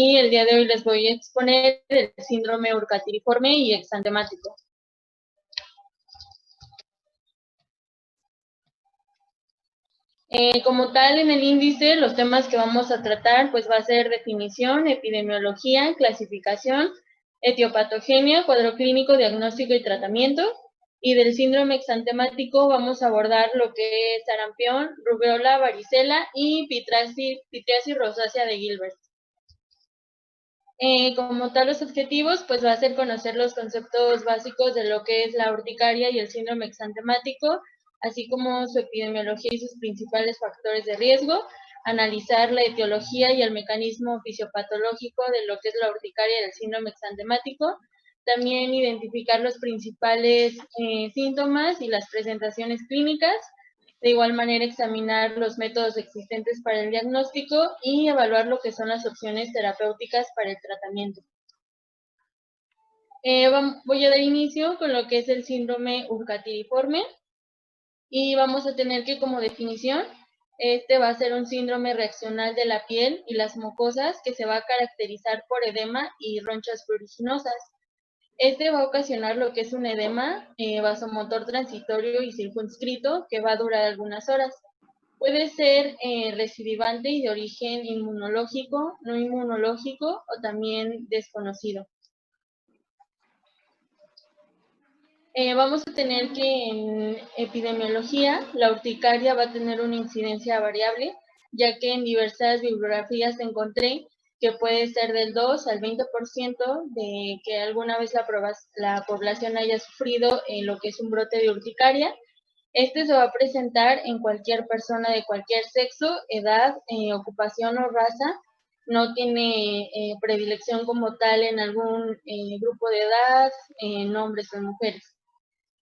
y el día de hoy les voy a exponer el síndrome urticariforme y exantemático. Como tal, en el índice, los temas que vamos a tratar, pues va a ser definición, epidemiología, clasificación, etiopatogenia, cuadro clínico, diagnóstico y tratamiento. Y del síndrome exantemático vamos a abordar lo que es sarampión, rubéola, varicela y pitriasis rosácea de Gilbert. Como tal, los objetivos, pues va a ser conocer los conceptos básicos de lo que es la urticaria y el síndrome exantemático, así como su epidemiología y sus principales factores de riesgo, analizar la etiología y el mecanismo fisiopatológico de lo que es la urticaria y el síndrome exantemático, también identificar los principales síntomas y las presentaciones clínicas, de igual manera examinar los métodos existentes para el diagnóstico y evaluar lo que son las opciones terapéuticas para el tratamiento. Voy a dar inicio con lo que es el síndrome urticariforme y vamos a tener que como definición, este va a ser un síndrome reaccional de la piel y las mucosas que se va a caracterizar por edema y ronchas pruriginosas. Este va a ocasionar lo que es un edema vasomotor transitorio y circunscrito que va a durar algunas horas. Puede ser recidivante y de origen inmunológico, no inmunológico o también desconocido. Vamos a tener que en epidemiología la urticaria va a tener una incidencia variable, ya que en diversas bibliografías encontré que puede ser del 2 al 20% de que alguna vez la población haya sufrido lo que es un brote de urticaria. Este se va a presentar en cualquier persona de cualquier sexo, edad, ocupación o raza. No tiene predilección como tal en algún grupo de edad, en hombres o en mujeres.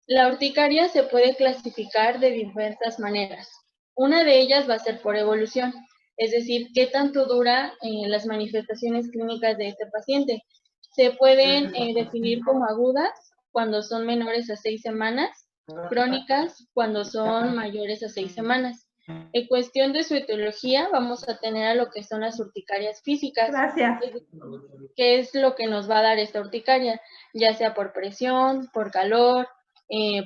La urticaria se puede clasificar de diversas maneras. Una de ellas va a ser por evolución, es decir, qué tanto dura las manifestaciones clínicas de este paciente. Se pueden definir como agudas cuando son menores a 6 semanas, crónicas cuando son mayores a 6 semanas. En cuestión de su etiología, vamos a tener a lo que son las urticarias físicas. Gracias. ¿Qué es lo que nos va a dar esta urticaria? Ya sea por presión, por calor,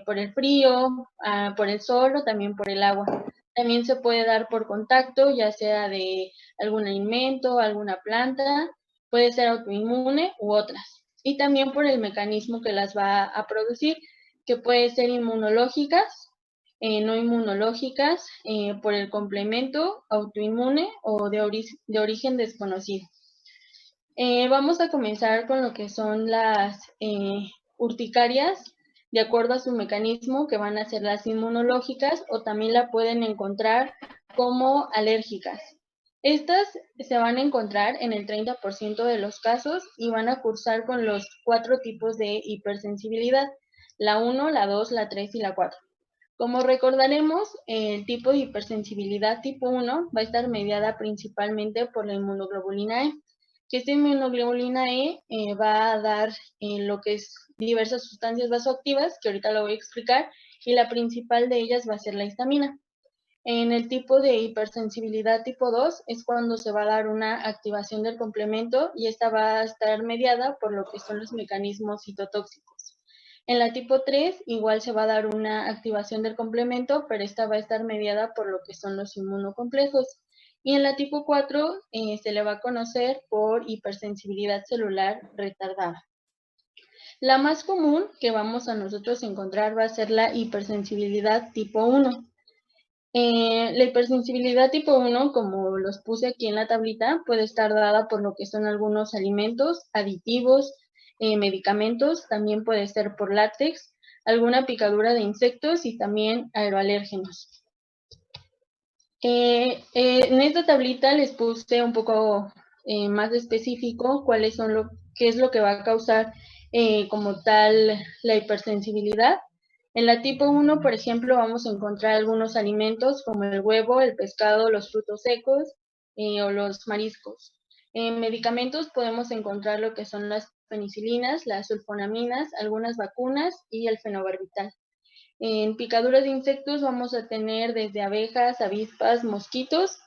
por el frío, por el sol o también por el agua. También se puede dar por contacto, ya sea de algún alimento, alguna planta, puede ser autoinmune u otras. Y también por el mecanismo que las va a producir, que puede ser inmunológicas, no inmunológicas, por el complemento, autoinmune o de origen desconocido. Vamos a comenzar con lo que son las urticarias, de acuerdo a su mecanismo, que van a ser las inmunológicas o también la pueden encontrar como alérgicas. Estas se van a encontrar en el 30% de los casos y van a cursar con los 4 tipos de hipersensibilidad, la 1, la 2, la 3 y la 4. Como recordaremos, el tipo de hipersensibilidad tipo 1 va a estar mediada principalmente por la inmunoglobulina E, que esta inmunoglobulina E va a dar lo que es diversas sustancias vasoactivas, que ahorita lo voy a explicar, y la principal de ellas va a ser la histamina. En el tipo de hipersensibilidad tipo 2 es cuando se va a dar una activación del complemento y esta va a estar mediada por lo que son los mecanismos citotóxicos. En la tipo 3 igual se va a dar una activación del complemento, pero esta va a estar mediada por lo que son los inmunocomplejos. Y en la tipo 4 se le va a conocer por hipersensibilidad celular retardada. La más común que vamos a nosotros encontrar va a ser la hipersensibilidad tipo 1. La hipersensibilidad tipo 1, como los puse aquí en la tablita, puede estar dada por lo que son algunos alimentos, aditivos, medicamentos, también puede ser por látex, alguna picadura de insectos y también aeroalérgenos. En esta tablita les puse un poco más específico qué es lo que va a causar como tal la hipersensibilidad. En la tipo 1, por ejemplo, vamos a encontrar algunos alimentos como el huevo, el pescado, los frutos secos o los mariscos. En medicamentos podemos encontrar lo que son las penicilinas, las sulfonaminas, algunas vacunas y el fenobarbital. En picaduras de insectos vamos a tener desde abejas, avispas, mosquitos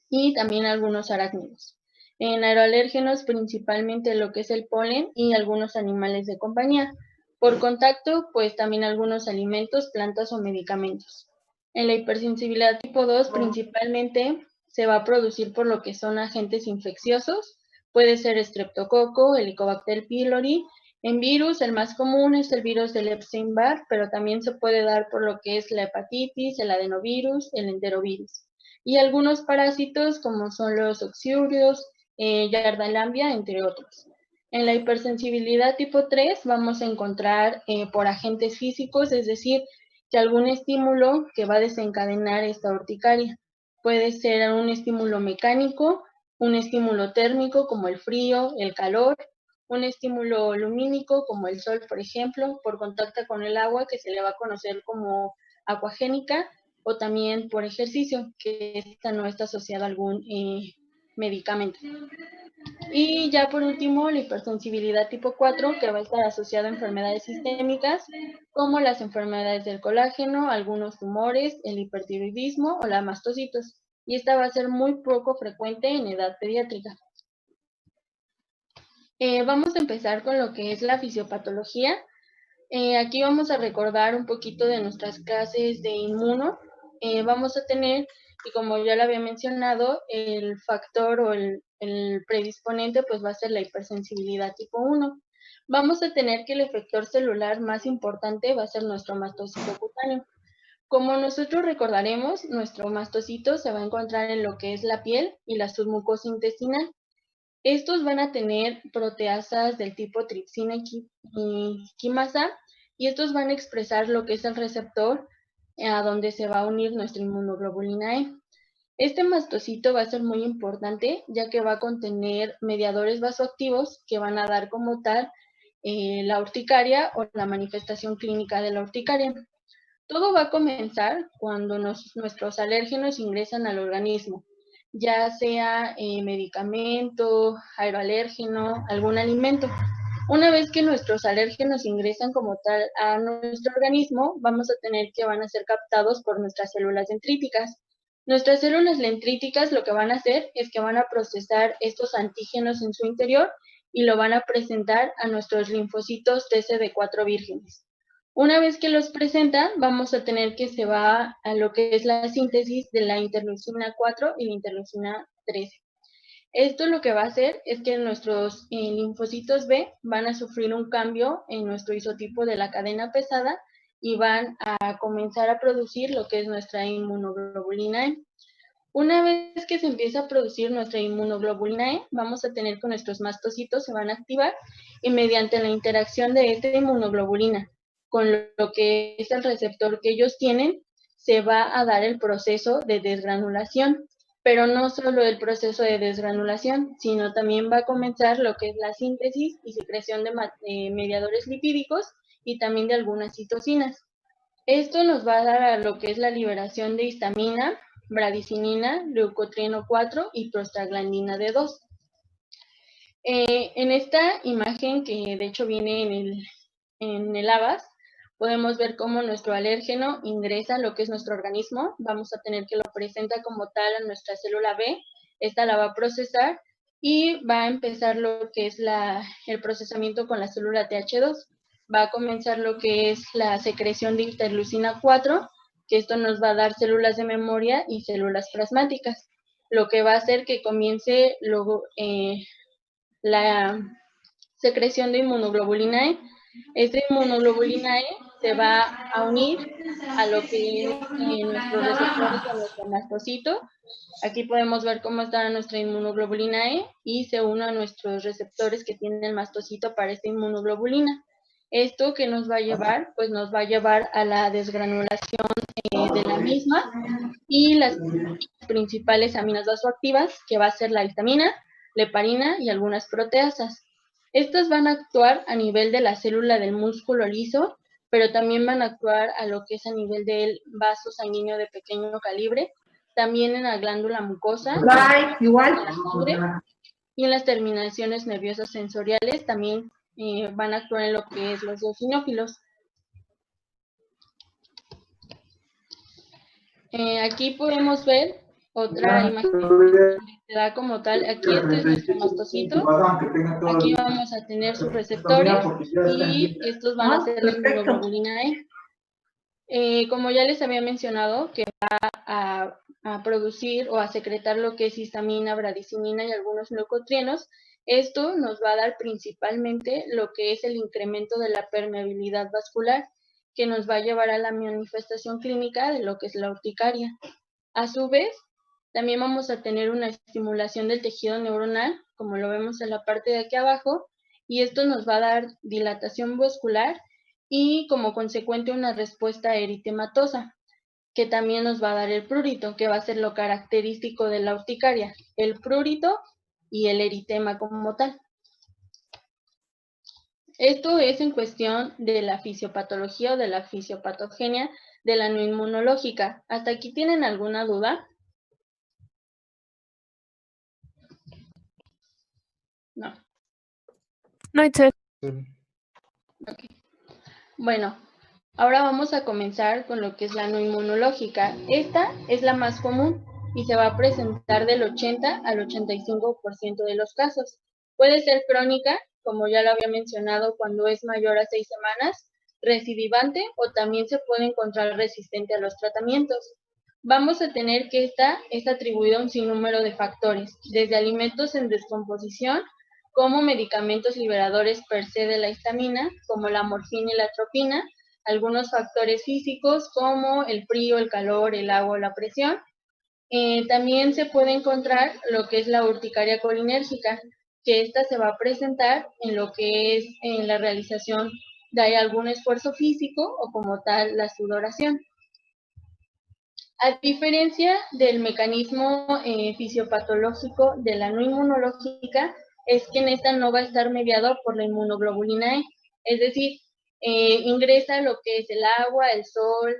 y también algunos arácnidos. En aeroalérgenos, principalmente lo que es el polen y algunos animales de compañía. Por contacto, pues también algunos alimentos, plantas o medicamentos. En la hipersensibilidad tipo 2, principalmente se va a producir por lo que son agentes infecciosos. Puede ser estreptococo, helicobacter pylori. En virus, el más común es el virus del Epstein-Barr, pero también se puede dar por lo que es la hepatitis, el adenovirus, el enterovirus. Y algunos parásitos como son los oxiurios, Yardalandia, entre otros. En la hipersensibilidad tipo 3 vamos a encontrar por agentes físicos, es decir, que algún estímulo que va a desencadenar esta urticaria. Puede ser un estímulo mecánico, un estímulo térmico como el frío, el calor, un estímulo lumínico como el sol, por ejemplo, por contacto con el agua que se le va a conocer como acuagénica, o también por ejercicio, que esta no está asociada a algún medicamento. Y ya por último, la hipersensibilidad tipo 4, que va a estar asociada a enfermedades sistémicas, como las enfermedades del colágeno, algunos tumores, el hipertiroidismo o la mastocitos. Y esta va a ser muy poco frecuente en edad pediátrica. Vamos a empezar con lo que es la fisiopatología. Aquí vamos a recordar un poquito de nuestras clases de inmuno. Vamos a tener, y como ya lo había mencionado, el factor o el predisponente pues va a ser la hipersensibilidad tipo 1. Vamos a tener que el efector celular más importante va a ser nuestro mastocito cutáneo. Como nosotros recordaremos, nuestro mastocito se va a encontrar en lo que es la piel y la submucosa intestinal. Estos van a tener proteasas del tipo tripsina y quimasa, y estos van a expresar lo que es el receptor a donde se va a unir nuestra inmunoglobulina E. Este mastocito va a ser muy importante ya que va a contener mediadores vasoactivos que van a dar como tal la urticaria o la manifestación clínica de la urticaria. Todo va a comenzar cuando nuestros alérgenos ingresan al organismo, ya sea medicamento, aeroalérgeno, algún alimento. Una vez que nuestros alérgenos ingresan como tal a nuestro organismo, vamos a tener que van a ser captados por nuestras células dendríticas. Nuestras células dendríticas lo que van a hacer es que van a procesar estos antígenos en su interior y lo van a presentar a nuestros linfocitos TCD4 vírgenes. Una vez que los presentan, vamos a tener que se va a lo que es la síntesis de la interleucina 4 y la interleucina 13. Esto lo que va a hacer es que nuestros linfocitos B van a sufrir un cambio en nuestro isotipo de la cadena pesada y van a comenzar a producir lo que es nuestra inmunoglobulina E. Una vez que se empieza a producir nuestra inmunoglobulina E, vamos a tener que nuestros mastocitos se van a activar y mediante la interacción de esta inmunoglobulina con lo que es el receptor que ellos tienen, se va a dar el proceso de desgranulación. Pero no solo el proceso de desgranulación, sino también va a comenzar lo que es la síntesis y secreción de mediadores lipídicos y también de algunas citocinas. Esto nos va a dar a lo que es la liberación de histamina, bradicinina, leucotrieno 4 y prostaglandina D2. En esta imagen, que de hecho viene en el ABAS, podemos ver cómo nuestro alérgeno ingresa a lo que es nuestro organismo. Vamos a tener que lo presenta como tal a nuestra célula B. Esta la va a procesar y va a empezar lo que es el procesamiento con la célula TH2. Va a comenzar lo que es la secreción de interleucina 4, que esto nos va a dar células de memoria y células plasmáticas, lo que va a hacer que comience luego la secreción de inmunoglobulina E. Esta inmunoglobulina E se va a unir a lo que es nuestros receptores de nuestro mastocito. Aquí podemos ver cómo está nuestra inmunoglobulina E y se une a nuestros receptores que tienen el mastocito para esta inmunoglobulina. ¿Esto que nos va a llevar? Pues nos va a llevar a la desgranulación de la misma y las principales aminas vasoactivas, que va a ser la histamina, la heparina y algunas proteasas. Estas van a actuar a nivel de la célula del músculo liso, pero también van a actuar a lo que es a nivel del vaso sanguíneo de pequeño calibre, también en la glándula mucosa, igual, en la sangre, y en las terminaciones nerviosas sensoriales también van a actuar en lo que es los eosinófilos. Aquí podemos ver otra imagen donde se da como tal, aquí este es nuestro mastocito, aquí vamos a tener sus receptores y estos van a ser la inmunoglobulina E. Como ya les había mencionado, que va a producir o a secretar lo que es histamina, bradicinina y algunos leucotrienos, esto nos va a dar principalmente lo que es el incremento de la permeabilidad vascular, que nos va a llevar a la manifestación clínica de lo que es la urticaria. A su vez, también vamos a tener una estimulación del tejido neuronal, como lo vemos en la parte de aquí abajo, y esto nos va a dar dilatación vascular y como consecuente una respuesta eritematosa, que también nos va a dar el prurito, que va a ser lo característico de la urticaria, el prurito y el eritema como tal. Esto es en cuestión de la fisiopatología o de la fisiopatogenia de la no inmunológica. ¿Hasta aquí tienen alguna duda? No. No, Itzel. Okay. Bueno, ahora vamos a comenzar con lo que es la no inmunológica. Esta es la más común y se va a presentar del 80 al 85% de los casos. Puede ser crónica, como ya lo había mencionado, cuando es mayor a 6 semanas, recidivante o también se puede encontrar resistente a los tratamientos. Vamos a tener que esta es atribuida a un sinnúmero de factores, desde alimentos en descomposición, como medicamentos liberadores per se de la histamina, como la morfina y la atropina, algunos factores físicos como el frío, el calor, el agua o la presión. También se puede encontrar lo que es la urticaria colinérgica, que esta se va a presentar en lo que es en la realización de algún esfuerzo físico o como tal la sudoración. A diferencia del mecanismo fisiopatológico de la no inmunológica, es que en esta no va a estar mediado por la inmunoglobulina E, es decir, ingresa lo que es el agua, el sol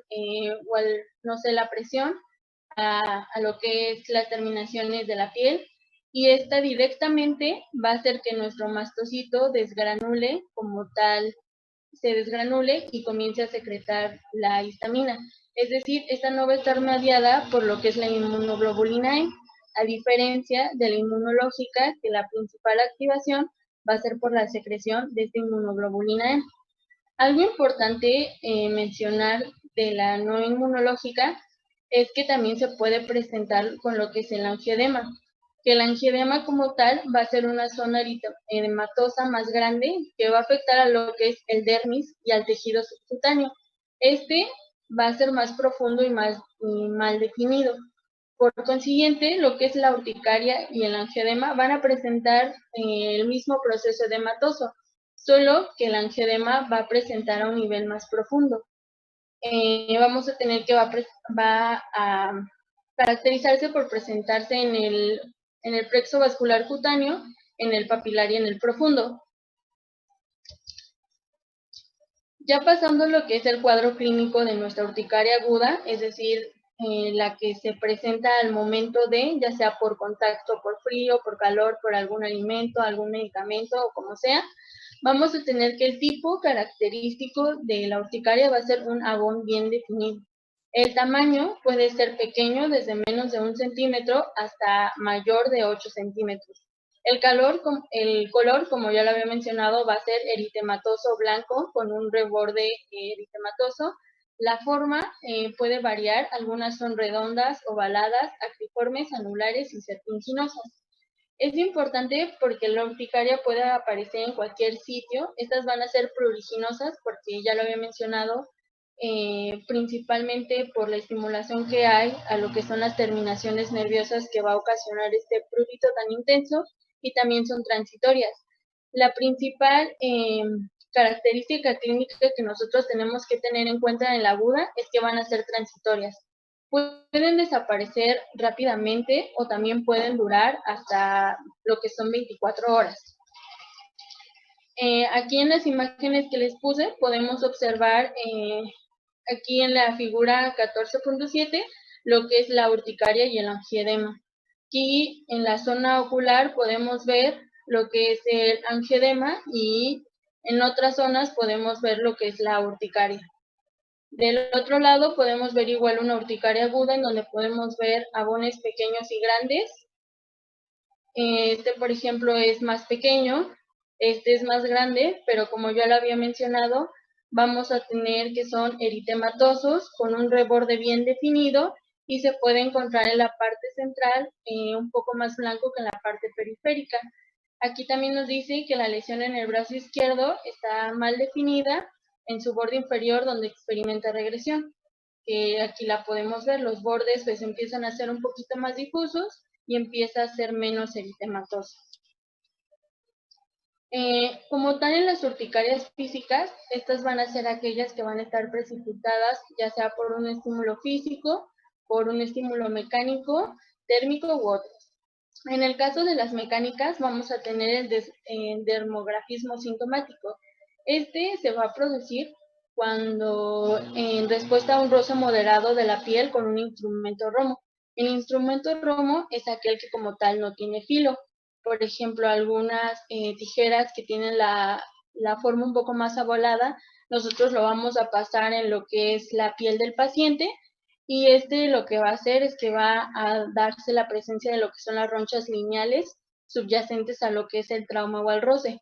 o no sé, la presión a lo que es las terminaciones de la piel y esta directamente va a hacer que nuestro mastocito desgranule como tal, se desgranule y comience a secretar la histamina. Es decir, esta no va a estar mediada por lo que es la inmunoglobulina E, a diferencia de la inmunológica, que la principal activación va a ser por la secreción de esta inmunoglobulina E. Algo importante mencionar de la no inmunológica es que también se puede presentar con lo que es el angioedema, que el angioedema como tal va a ser una zona edematosa más grande que va a afectar a lo que es el dermis y al tejido subcutáneo. Este va a ser más profundo y mal definido. Por consiguiente, lo que es la urticaria y el angioedema van a presentar el mismo proceso edematoso, solo que el angioedema va a presentar a un nivel más profundo. Vamos a tener que va a caracterizarse por presentarse en el plexo vascular cutáneo, en el papilar y en el profundo. Ya pasando lo que es el cuadro clínico de nuestra urticaria aguda, es decir, la que se presenta al momento de, ya sea por contacto, por frío, por calor, por algún alimento, algún medicamento o como sea, vamos a tener que el tipo característico de la urticaria va a ser un agón bien definido. El tamaño puede ser pequeño, desde menos de 1 centímetro hasta mayor de 8 centímetros. El color, como ya lo había mencionado, va a ser eritematoso blanco con un reborde eritematoso. La forma puede variar, algunas son redondas, ovaladas, acriformes, anulares y serpentinosas. Es importante porque la urticaria puede aparecer en cualquier sitio. Estas van a ser pruriginosas porque ya lo había mencionado, principalmente por la estimulación que hay a lo que son las terminaciones nerviosas que va a ocasionar este prurito tan intenso y también son transitorias. La principal característica clínica que nosotros tenemos que tener en cuenta en la aguda es que van a ser transitorias. Pueden desaparecer rápidamente o también pueden durar hasta lo que son 24 horas. Aquí en las imágenes que les puse podemos observar aquí en la figura 14.7 lo que es la urticaria y el angioedema. Aquí en la zona ocular podemos ver lo que es el angioedema y en otras zonas podemos ver lo que es la urticaria. Del otro lado podemos ver igual una urticaria aguda en donde podemos ver abones pequeños y grandes. Este, por ejemplo, es más pequeño, este es más grande, pero como ya lo había mencionado, vamos a tener que son eritematosos con un reborde bien definido y se puede encontrar en la parte central un poco más blanco que en la parte periférica. Aquí también nos dice que la lesión en el brazo izquierdo está mal definida en su borde inferior donde experimenta regresión, que aquí la podemos ver, los bordes pues empiezan a ser un poquito más difusos y empieza a ser menos eritematoso. Como tal en las urticarias físicas, estas van a ser aquellas que van a estar precipitadas ya sea por un estímulo físico, por un estímulo mecánico, térmico u otros. En el caso de las mecánicas vamos a tener el dermografismo sintomático. Este se va a producir cuando en respuesta a un roce moderado de la piel con un instrumento romo. El instrumento romo es aquel que como tal no tiene filo. Por ejemplo, algunas tijeras que tienen la forma un poco más abolada, nosotros lo vamos a pasar en lo que es la piel del paciente y lo que va a hacer es que va a darse la presencia de lo que son las ronchas lineales subyacentes a lo que es el trauma o al roce.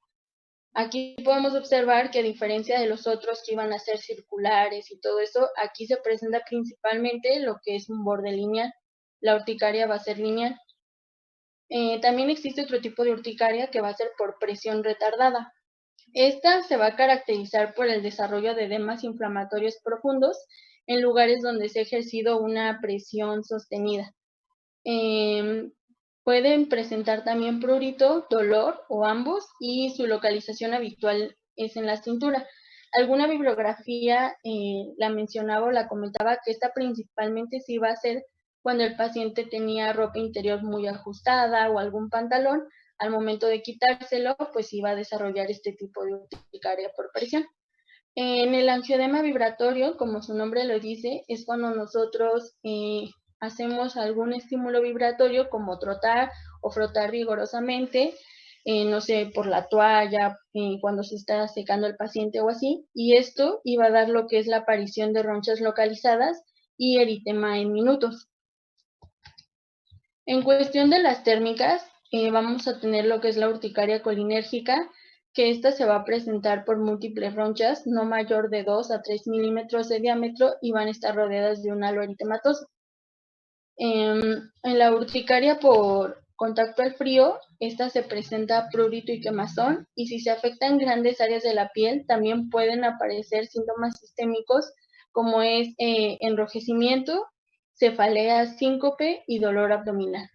Aquí podemos observar que a diferencia de los otros que iban a ser circulares y todo eso, aquí se presenta principalmente lo que es un borde lineal. La urticaria va a ser lineal. También existe otro tipo de urticaria que va a ser por presión retardada. Esta se va a caracterizar por el desarrollo de edemas inflamatorios profundos en lugares donde se ha ejercido una presión sostenida. Pueden presentar también prurito, dolor o ambos, y su localización habitual es en la cintura. Alguna bibliografía la mencionaba o la comentaba que esta principalmente sí iba a ser cuando el paciente tenía ropa interior muy ajustada o algún pantalón. Al momento de quitárselo, pues iba a desarrollar este tipo de urticaria por presión. En el angioedema vibratorio, como su nombre lo dice, es cuando nosotros hacemos algún estímulo vibratorio como trotar o frotar vigorosamente, no sé, por la toalla, cuando se está secando el paciente o así, y esto iba a dar lo que es la aparición de ronchas localizadas y eritema en minutos. En cuestión de las térmicas, vamos a tener lo que es la urticaria colinérgica, que esta se va a presentar por múltiples ronchas, no mayor de 2 a 3 milímetros de diámetro y van a estar rodeadas de un halo eritematoso. En la urticaria por contacto al frío, esta se presenta prurito y quemazón, y si se afectan grandes áreas de la piel, también pueden aparecer síntomas sistémicos como es enrojecimiento, cefalea, síncope y dolor abdominal.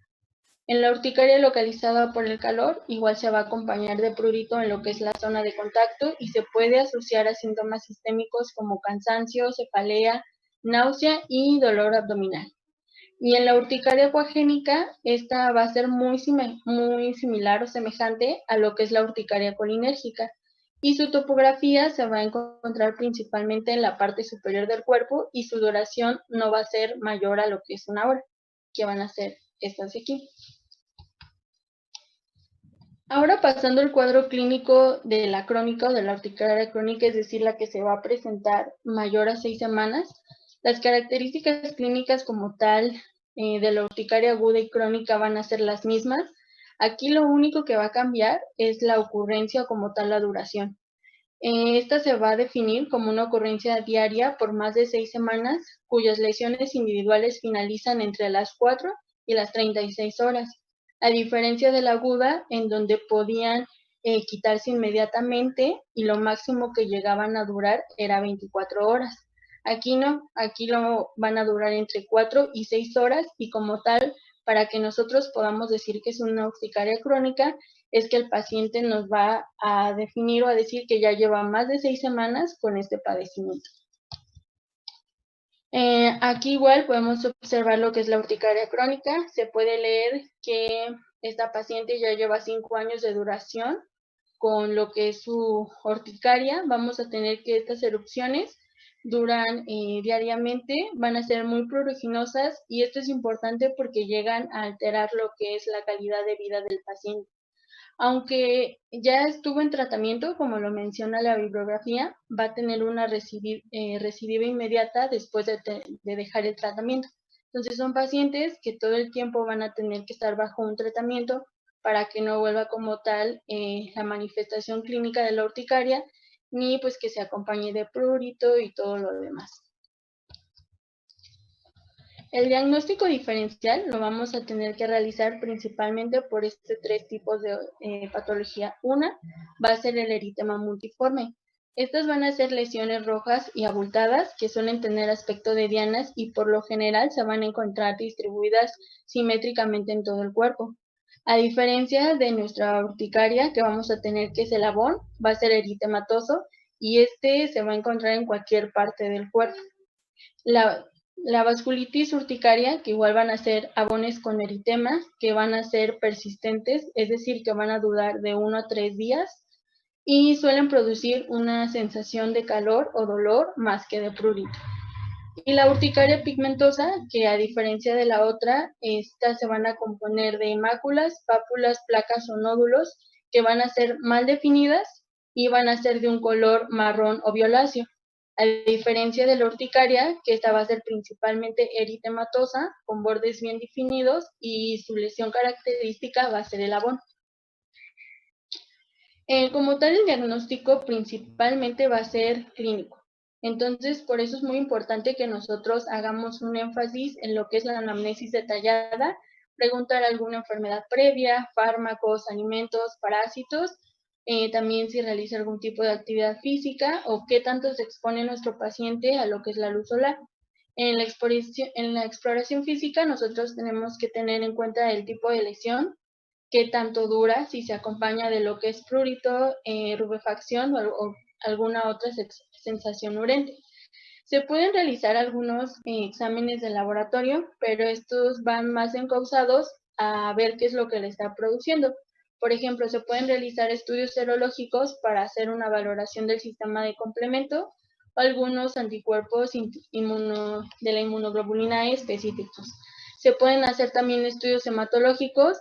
En la urticaria localizada por el calor, igual se va a acompañar de prurito en lo que es la zona de contacto y se puede asociar a síntomas sistémicos como cansancio, cefalea, náusea y dolor abdominal. Y en la urticaria acuagénica, esta va a ser muy similar o semejante a lo que es la urticaria colinérgica. Y su topografía se va a encontrar principalmente en la parte superior del cuerpo y su duración no va a ser mayor a lo que es una hora, que van a ser estas de aquí. Ahora pasando al cuadro clínico de la crónica o de la urticaria crónica, es decir, la que se va a presentar mayor a 6 semanas, las características clínicas como tal de la urticaria aguda y crónica van a ser las mismas. Aquí lo único que va a cambiar es la ocurrencia o como tal la duración. Esta se va a definir como una ocurrencia diaria por más de 6 semanas, cuyas lesiones individuales finalizan entre las 4 y las 36 horas, a diferencia de la aguda, en donde podían quitarse inmediatamente y lo máximo que llegaban a durar era 24 horas. Aquí no, aquí lo van a durar entre 4 y 6 horas y como tal, para que nosotros podamos decir que es una urticaria crónica, es que el paciente nos va a definir o a decir que ya lleva más de 6 semanas con este padecimiento. Aquí igual podemos observar lo que es la urticaria crónica. Se puede leer que esta paciente ya lleva 5 años de duración con lo que es su urticaria. Vamos a tener que estas erupciones duran diariamente, van a ser muy pruriginosas y esto es importante porque llegan a alterar lo que es la calidad de vida del paciente. Aunque ya estuvo en tratamiento, como lo menciona la bibliografía, va a tener una recidiva inmediata después de dejar el tratamiento. Entonces son pacientes que todo el tiempo van a tener que estar bajo un tratamiento para que no vuelva como tal la manifestación clínica de la urticaria, ni pues que se acompañe de prurito y todo lo demás. El diagnóstico diferencial lo vamos a tener que realizar principalmente por tres tipos de patología. Una va a ser el eritema multiforme. Estas van a ser lesiones rojas y abultadas que suelen tener aspecto de dianas y por lo general se van a encontrar distribuidas simétricamente en todo el cuerpo. A diferencia de nuestra urticaria que vamos a tener, que es el abón, va a ser eritematoso y este se va a encontrar en cualquier parte del cuerpo. La vasculitis urticaria, que igual van a ser abones con eritema, que van a ser persistentes, es decir, que van a durar de 1 a 3 días y suelen producir una sensación de calor o dolor más que de prurito. Y la urticaria pigmentosa, que a diferencia de la otra, estas se van a componer de máculas, pápulas, placas o nódulos que van a ser mal definidas y van a ser de un color marrón o violáceo. A diferencia de la urticaria, que esta va a ser principalmente eritematosa, con bordes bien definidos y su lesión característica va a ser el abón. Como tal, el diagnóstico principalmente va a ser clínico. Entonces, por eso es muy importante que nosotros hagamos un énfasis en lo que es la anamnesis detallada, preguntar alguna enfermedad previa, fármacos, alimentos, parásitos, también si realiza algún tipo de actividad física o qué tanto se expone nuestro paciente a lo que es la luz solar. En la exploración física nosotros tenemos que tener en cuenta el tipo de lesión, qué tanto dura, si se acompaña de lo que es prurito, rubefacción o alguna otra sensación urente. Se pueden realizar algunos exámenes de laboratorio, pero estos van más encausados a ver qué es lo que le está produciendo. Por ejemplo, se pueden realizar estudios serológicos para hacer una valoración del sistema de complemento o algunos anticuerpos de la inmunoglobulina E específicos. Se pueden hacer también estudios hematológicos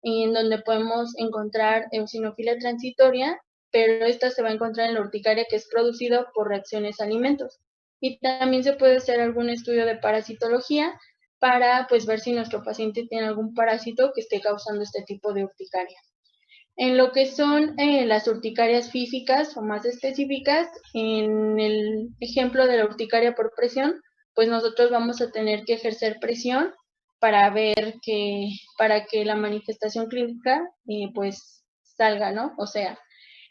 en donde podemos encontrar eosinofilia transitoria, pero esta se va a encontrar en la urticaria que es producida por reacciones a alimentos. Y también se puede hacer algún estudio de parasitología para pues ver si nuestro paciente tiene algún parásito que esté causando este tipo de urticaria. En lo que son las urticarias físicas o más específicas, en el ejemplo de la urticaria por presión, pues nosotros vamos a tener que ejercer presión para para que la manifestación clínica pues salga, ¿no? O sea,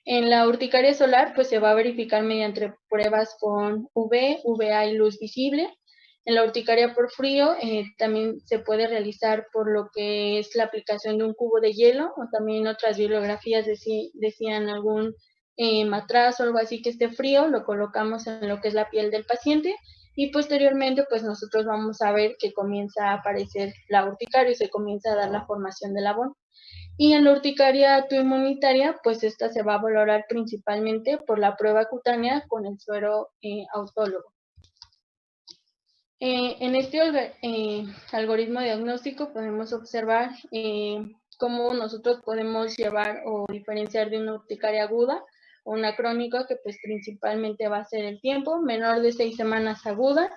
en la urticaria solar, pues se va a verificar mediante pruebas con UV, UVA y luz visible. En la urticaria por frío también se puede realizar por lo que es la aplicación de un cubo de hielo, o también otras bibliografías decían algún matraz o algo así que esté frío, lo colocamos en lo que es la piel del paciente y posteriormente pues nosotros vamos a ver que comienza a aparecer la urticaria y se comienza a dar la formación del abón. Y en la urticaria autoinmunitaria, pues esta se va a valorar principalmente por la prueba cutánea con el suero autólogo. En este algoritmo diagnóstico podemos observar cómo nosotros podemos llevar o diferenciar de una urticaria aguda o una crónica, que pues principalmente va a ser el tiempo, menor de 6 semanas aguda,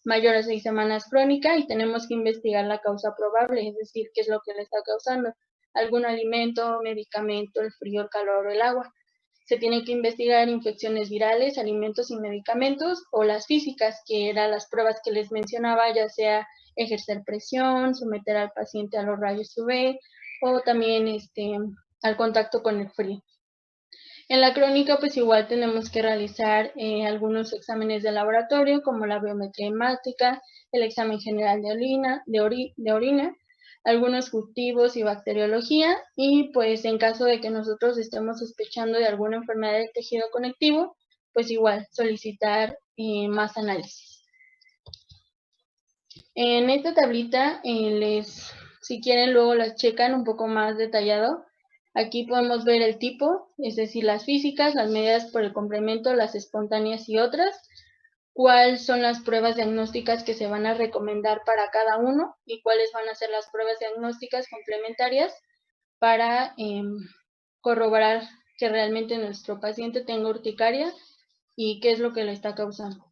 mayor a 6 semanas crónica, y tenemos que investigar la causa probable, es decir, qué es lo que le está causando, algún alimento, medicamento, el frío, el calor o el agua. Se tiene que investigar infecciones virales, alimentos y medicamentos, o las físicas, que eran las pruebas que les mencionaba, ya sea ejercer presión, someter al paciente a los rayos UV o también al contacto con el frío. En la crónica, pues igual tenemos que realizar algunos exámenes de laboratorio, como la biometría hemática, el examen general de orina, algunos cultivos y bacteriología, y pues en caso de que nosotros estemos sospechando de alguna enfermedad del tejido conectivo, pues igual solicitar más análisis. En esta tablita, si quieren luego las checan un poco más detallado. Aquí podemos ver el tipo, es decir, las físicas, las medidas por el complemento, las espontáneas y otras, cuáles son las pruebas diagnósticas que se van a recomendar para cada uno y cuáles van a ser las pruebas diagnósticas complementarias para corroborar que realmente nuestro paciente tenga urticaria y qué es lo que le está causando.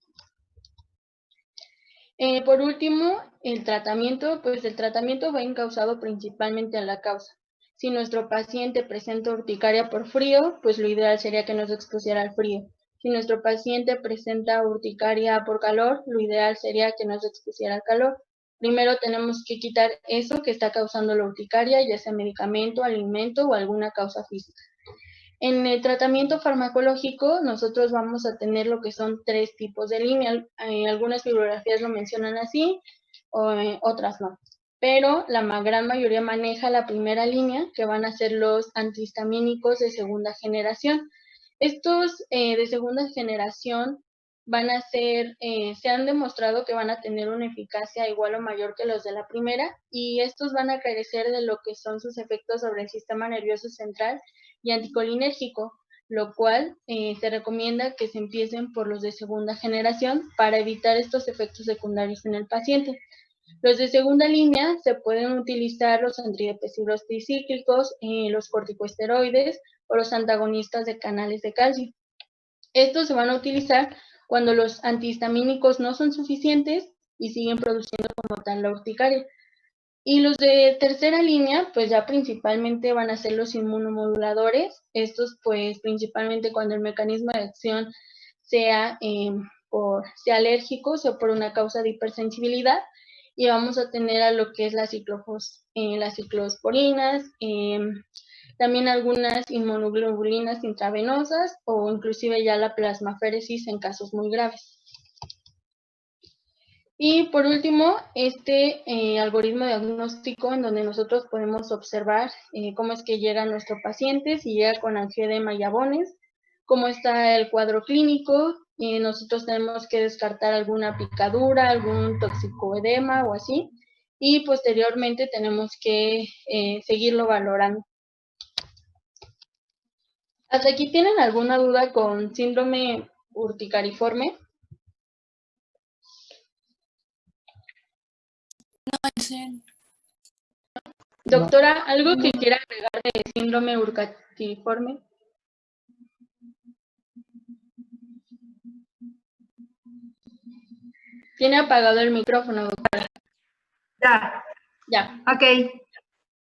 Por último, el tratamiento, pues el tratamiento va encausado principalmente en la causa. Si nuestro paciente presenta urticaria por frío, pues lo ideal sería que nos expusiera al frío. Si nuestro paciente presenta urticaria por calor, lo ideal sería que nos expusiera al calor. Primero tenemos que quitar eso que está causando la urticaria, ya sea medicamento, alimento o alguna causa física. En el tratamiento farmacológico, nosotros vamos a tener lo que son 3 tipos de línea. Algunas bibliografías lo mencionan así, otras no. Pero la gran mayoría maneja la primera línea, que van a ser los antihistamínicos de segunda generación. Estos de segunda generación van a ser, se han demostrado que van a tener una eficacia igual o mayor que los de la primera, y estos van a carecer de lo que son sus efectos sobre el sistema nervioso central y anticolinérgico, lo cual se recomienda que se empiecen por los de segunda generación para evitar estos efectos secundarios en el paciente. Los de segunda línea se pueden utilizar los antidepresivos tricíclicos, los corticosteroides o los antagonistas de canales de calcio. Estos se van a utilizar cuando los antihistamínicos no son suficientes y siguen produciendo como tal la urticaria. Y los de tercera línea, pues ya principalmente van a ser los inmunomoduladores. Estos, pues principalmente cuando el mecanismo de acción sea, sea alérgico, sea por una causa de hipersensibilidad. Y vamos a tener a lo que es las ciclosporinas, también algunas inmunoglobulinas intravenosas o inclusive ya la plasmaféresis en casos muy graves. Y por último, este algoritmo diagnóstico en donde nosotros podemos observar cómo es que llega nuestro paciente, si llega con angioedema y abones, cómo está el cuadro clínico, nosotros tenemos que descartar alguna picadura, algún toxicoedema o así, y posteriormente tenemos que seguirlo valorando. ¿Hasta aquí tienen alguna duda con síndrome urticariforme? Doctora, ¿algo que quiera agregar de síndrome urticariforme? Tiene apagado el micrófono, doctora. Ya. Ya. Ok.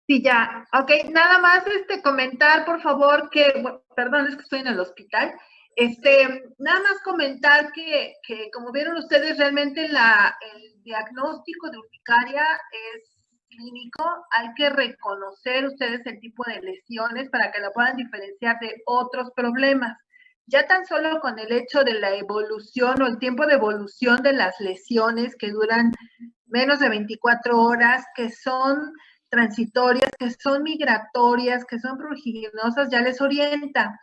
Sí, ya. Ok, nada más comentar, por favor, que, bueno, perdón, es que estoy en el hospital. Nada más comentar que como vieron ustedes, realmente el diagnóstico de urticaria es clínico. Hay que reconocer ustedes el tipo de lesiones para que lo puedan diferenciar de otros problemas. Ya tan solo con el hecho de la evolución o el tiempo de evolución de las lesiones que duran menos de 24 horas, que son transitorias, que son migratorias, que son pruriginosas, ya les orienta.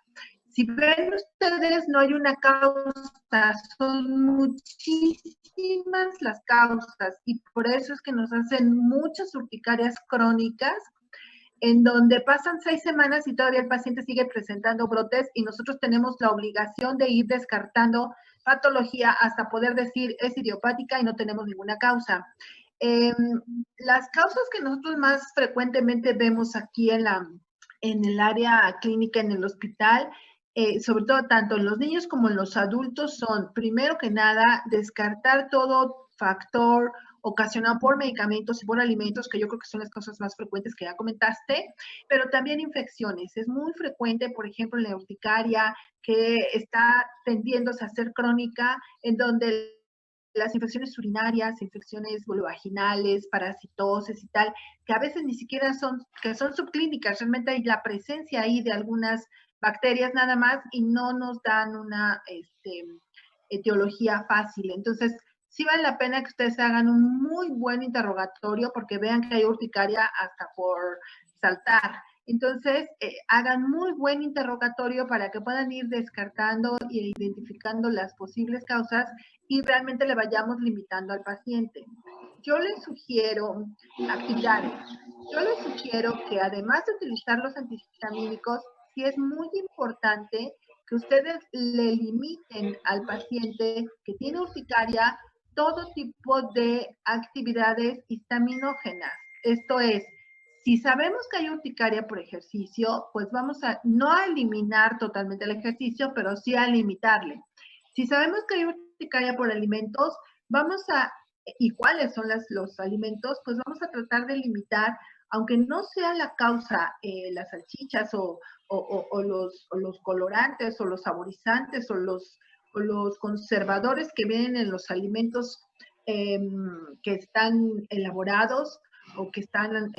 Si ven ustedes, no hay una causa, son muchísimas las causas y por eso es que nos hacen muchas urticarias crónicas en donde pasan 6 semanas y todavía el paciente sigue presentando brotes y nosotros tenemos la obligación de ir descartando patología hasta poder decir es idiopática y no tenemos ninguna causa. Las causas que nosotros más frecuentemente vemos aquí en el área clínica, en el hospital, sobre todo tanto en los niños como en los adultos, son, primero que nada, descartar todo factor ocasionado por medicamentos y por alimentos, que yo creo que son las cosas más frecuentes que ya comentaste, pero también infecciones. Es muy frecuente, por ejemplo, la urticaria, que está tendiéndose a ser crónica, en donde las infecciones urinarias, infecciones vulvovaginales, parasitosis y tal, que a veces ni siquiera son subclínicas, realmente hay la presencia ahí de algunas bacterias nada más y no nos dan una etiología fácil. Entonces, sí vale la pena que ustedes hagan un muy buen interrogatorio porque vean que hay urticaria hasta por saltar. Entonces, hagan muy buen interrogatorio para que puedan ir descartando e identificando las posibles causas y realmente le vayamos limitando al paciente. Yo les sugiero actividades. Yo les sugiero que además de utilizar los antihistamínicos, sí es muy importante que ustedes le limiten al paciente que tiene urticaria todo tipo de actividades histaminógenas. Esto es, Si sabemos que hay urticaria por ejercicio, pues vamos a no a eliminar totalmente el ejercicio, pero sí a limitarle. Si sabemos que hay urticaria por alimentos, vamos a, ¿y cuáles son los alimentos? Pues vamos a tratar de limitar, aunque no sea la causa las salchichas o los colorantes o los saborizantes o los conservadores que vienen en los alimentos que están elaborados o que están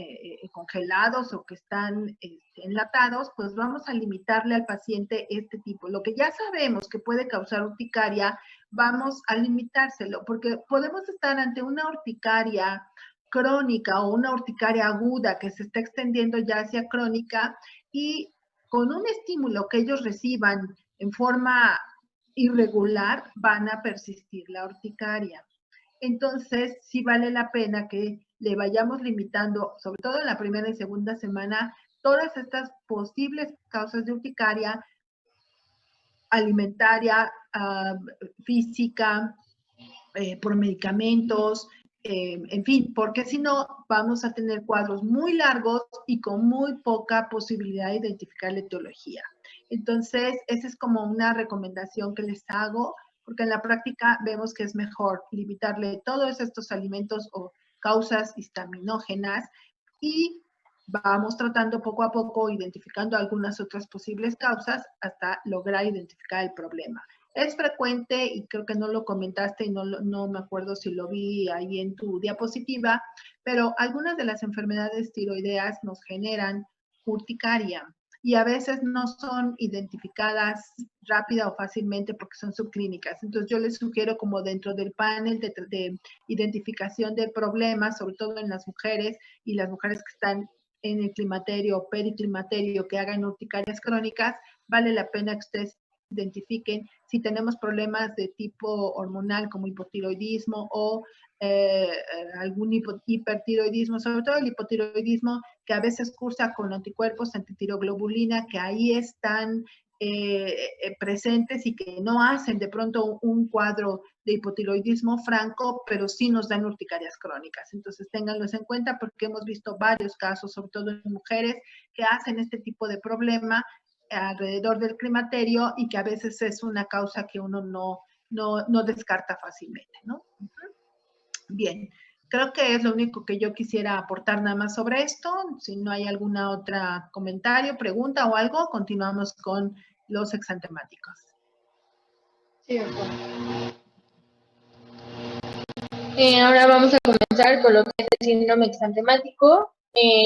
congelados o que están enlatados, pues vamos a limitarle al paciente este tipo. Lo que ya sabemos que puede causar urticaria, vamos a limitárselo, porque podemos estar ante una urticaria crónica o una urticaria aguda que se está extendiendo ya hacia crónica y con un estímulo que ellos reciban en forma irregular, van a persistir la urticaria. Entonces, sí vale la pena que le vayamos limitando, sobre todo en la primera y segunda semana, todas estas posibles causas de urticaria alimentaria, física, por medicamentos, en fin, porque si no vamos a tener cuadros muy largos y con muy poca posibilidad de identificar la etiología. Entonces, esa es como una recomendación que les hago, porque en la práctica vemos que es mejor limitarle todos estos alimentos o causas histaminógenas y vamos tratando poco a poco, identificando algunas otras posibles causas hasta lograr identificar el problema. Es frecuente, y creo que no lo comentaste y no me acuerdo si lo vi ahí en tu diapositiva, pero algunas de las enfermedades tiroideas nos generan urticaria y a veces no son identificadas rápida o fácilmente porque son subclínicas. Entonces yo les sugiero como dentro del panel de identificación de problemas, sobre todo en las mujeres y las mujeres que están en el climaterio o periclimaterio que hagan urticarias crónicas, vale la pena que ustedes identifiquen si tenemos problemas de tipo hormonal como hipotiroidismo o algún hipertiroidismo, sobre todo el hipotiroidismo que a veces cursa con anticuerpos antitiroglobulina que ahí están presentes y que no hacen de pronto un cuadro de hipotiroidismo franco, pero sí nos dan urticarias crónicas. Entonces, ténganlos en cuenta porque hemos visto varios casos, sobre todo en mujeres, que hacen este tipo de problema alrededor del climaterio y que a veces es una causa que uno no descarta fácilmente, ¿no? Bien, creo que es lo único que yo quisiera aportar nada más sobre esto. Si no hay alguna otra comentario, pregunta o algo, continuamos con los exantemáticos. Sí, ahora vamos a comenzar con lo que es el síndrome exantemático.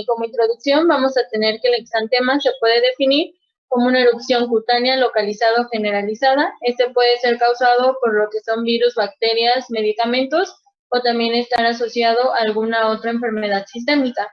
Como introducción vamos a tener que el exantema se puede definir como una erupción cutánea localizada o generalizada. Este puede ser causado por lo que son virus, bacterias, medicamentos o también estar asociado a alguna otra enfermedad sistémica.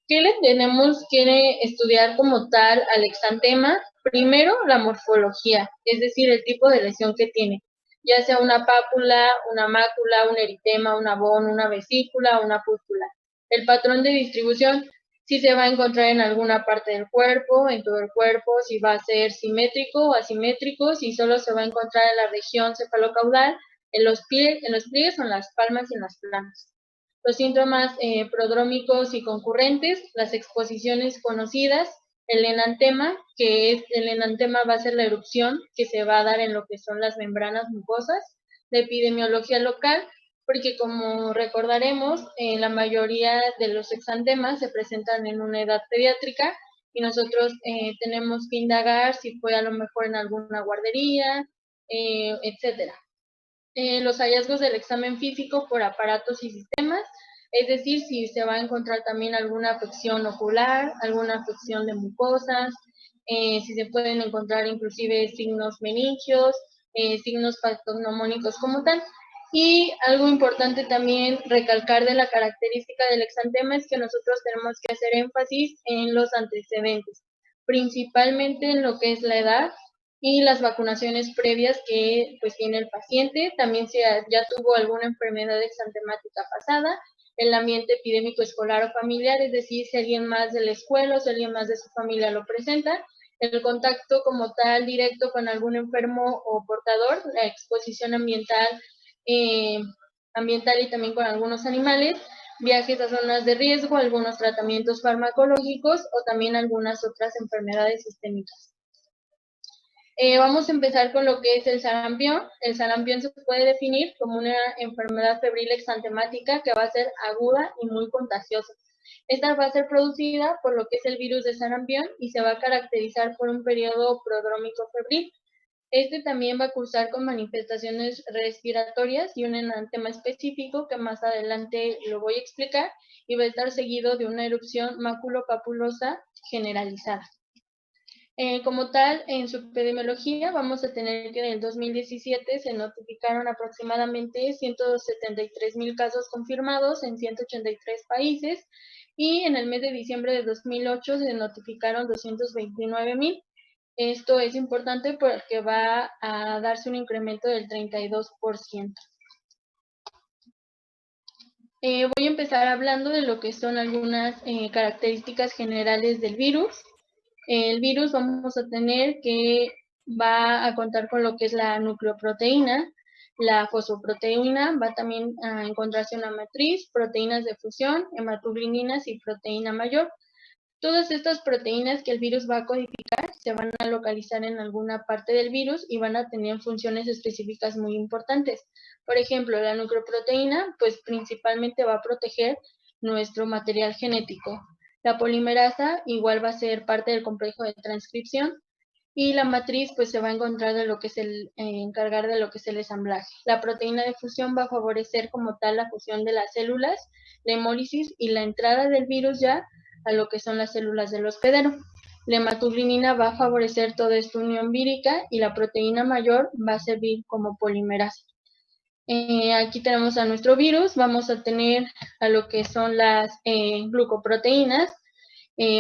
¿Qué le tenemos que estudiar como tal al exantema? Primero, la morfología, es decir, el tipo de lesión que tiene, ya sea una pápula, una mácula, un eritema, un abón, una vesícula, una pústula. El patrón de distribución, si se va a encontrar en alguna parte del cuerpo, en todo el cuerpo, si va a ser simétrico o asimétrico, si solo se va a encontrar en la región cefalocaudal, en los pliegues o en las palmas y en las plantas. Los síntomas prodrómicos y concurrentes, las exposiciones conocidas, el enantema, que es el enantema va a ser la erupción que se va a dar en lo que son las membranas mucosas, la epidemiología local, porque como recordaremos, la mayoría de los exantemas se presentan en una edad pediátrica y nosotros tenemos que indagar si fue a lo mejor en alguna guardería, etcétera. Los hallazgos del examen físico por aparatos y sistemas, es decir, si se va a encontrar también alguna afección ocular, alguna afección de mucosas, si se pueden encontrar inclusive signos meningios, signos patognomónicos como tal. Y algo importante también recalcar de la característica del exantema es que nosotros tenemos que hacer énfasis en los antecedentes, principalmente en lo que es la edad, y las vacunaciones previas que pues tiene el paciente, también si ya tuvo alguna enfermedad exantemática pasada, el ambiente epidémico escolar o familiar, es decir, si alguien más de la escuela o si alguien más de su familia lo presenta, el contacto como tal directo con algún enfermo o portador, la exposición ambiental y también con algunos animales, viajes a zonas de riesgo, algunos tratamientos farmacológicos o también algunas otras enfermedades sistémicas. Vamos a empezar con lo que es el sarampión. El sarampión se puede definir como una enfermedad febril exantemática que va a ser aguda y muy contagiosa. Esta va a ser producida por lo que es el virus de sarampión y se va a caracterizar por un periodo prodrómico febril. Este también va a cursar con manifestaciones respiratorias y un enantema específico que más adelante lo voy a explicar, y va a estar seguido de una erupción maculopapulosa generalizada. Como tal, en su epidemiología vamos a tener que en el 2017 se notificaron aproximadamente 173,000 casos confirmados en 183 países, y en el mes de diciembre de 2008 se notificaron 229,000. Esto es importante porque va a darse un incremento del 32%. Voy a empezar hablando de lo que son algunas características generales del virus. El virus vamos a tener que va a contar con lo que es la nucleoproteína, la fosfoproteína, va también a encontrarse una matriz, proteínas de fusión, hematoglininas y proteína mayor. Todas estas proteínas que el virus va a codificar se van a localizar en alguna parte del virus y van a tener funciones específicas muy importantes. Por ejemplo, la nucleoproteína, pues principalmente va a proteger nuestro material genético. La polimerasa igual va a ser parte del complejo de transcripción, y la matriz pues se va a encontrar de lo que es encargar de lo que es el ensamblaje. La proteína de fusión va a favorecer como tal la fusión de las células, la hemólisis y la entrada del virus ya a lo que son las células del hospedero. La hematoglinina va a favorecer toda esta unión vírica, y la proteína mayor va a servir como polimerasa. Aquí tenemos a nuestro virus, vamos a tener a lo que son las glucoproteínas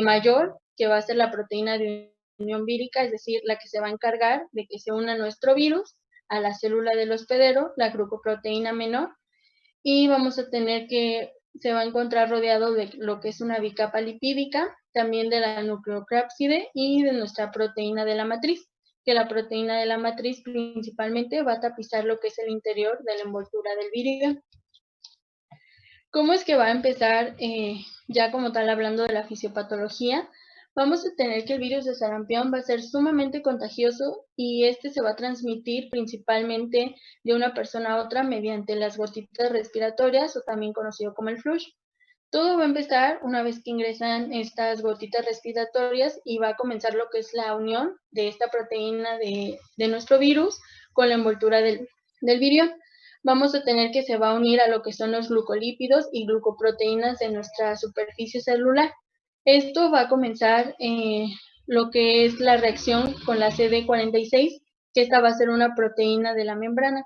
mayor, que va a ser la proteína de unión vírica, es decir, la que se va a encargar de que se una nuestro virus a la célula del hospedero, la glucoproteína menor, y vamos a tener que se va a encontrar rodeado de lo que es una bicapa lipídica, también de la nucleocápside y de nuestra proteína de la matriz, que la proteína de la matriz principalmente va a tapizar lo que es el interior de la envoltura del virión. ¿Cómo es que va a empezar, ya como tal hablando de la fisiopatología? Vamos a tener que el virus de sarampión va a ser sumamente contagioso, y este se va a transmitir principalmente de una persona a otra mediante las gotitas respiratorias, o también conocido como el flush. Todo va a empezar una vez que ingresan estas gotitas respiratorias, y va a comenzar lo que es la unión de esta proteína de nuestro virus con la envoltura del virión. Vamos a tener que se va a unir a lo que son los glucolípidos y glucoproteínas de nuestra superficie celular. Esto va a comenzar lo que es la reacción con la CD46, que esta va a ser una proteína de la membrana.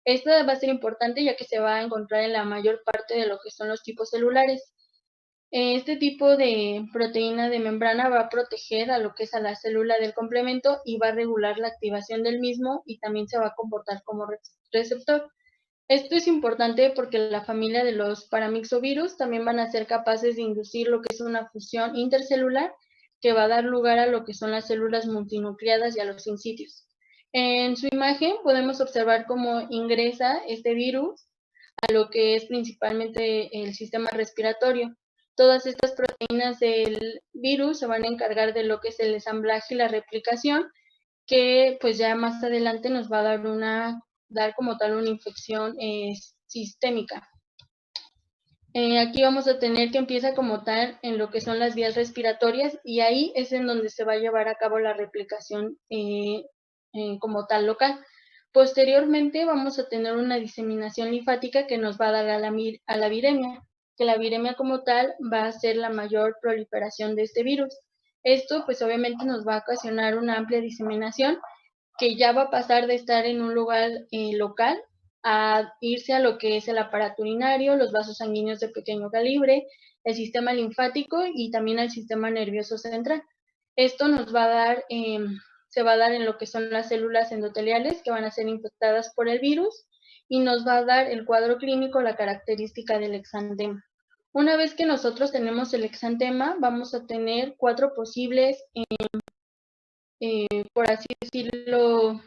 Esta va a ser importante ya que se va a encontrar en la mayor parte de lo que son los tipos celulares. Este tipo de proteína de membrana va a proteger a lo que es a la célula del complemento y va a regular la activación del mismo, y también se va a comportar como receptor. Esto es importante porque la familia de los paramyxovirus también van a ser capaces de inducir lo que es una fusión intercelular que va a dar lugar a lo que son las células multinucleadas y a los sinsitios. En su imagen podemos observar cómo ingresa este virus a lo que es principalmente el sistema respiratorio. Todas estas proteínas del virus se van a encargar de lo que es el ensamblaje y la replicación, que pues ya más adelante nos va a dar como tal una infección sistémica. Aquí vamos a tener que empieza como tal en lo que son las vías respiratorias, y ahí es en donde se va a llevar a cabo la replicación como tal local. Posteriormente vamos a tener una diseminación linfática que nos va a dar a la viremia, que la viremia como tal va a ser la mayor proliferación de este virus. Esto pues obviamente nos va a ocasionar una amplia diseminación, que ya va a pasar de estar en un lugar local a irse a lo que es el aparato urinario, los vasos sanguíneos de pequeño calibre, el sistema linfático y también el sistema nervioso central. Esto nos va a dar, se va a dar en lo que son las células endoteliales, que van a ser infectadas por el virus, y nos va a dar el cuadro clínico, la característica del exantema. Una vez que nosotros tenemos el exantema, vamos a tener 4 posibles, por así decirlo,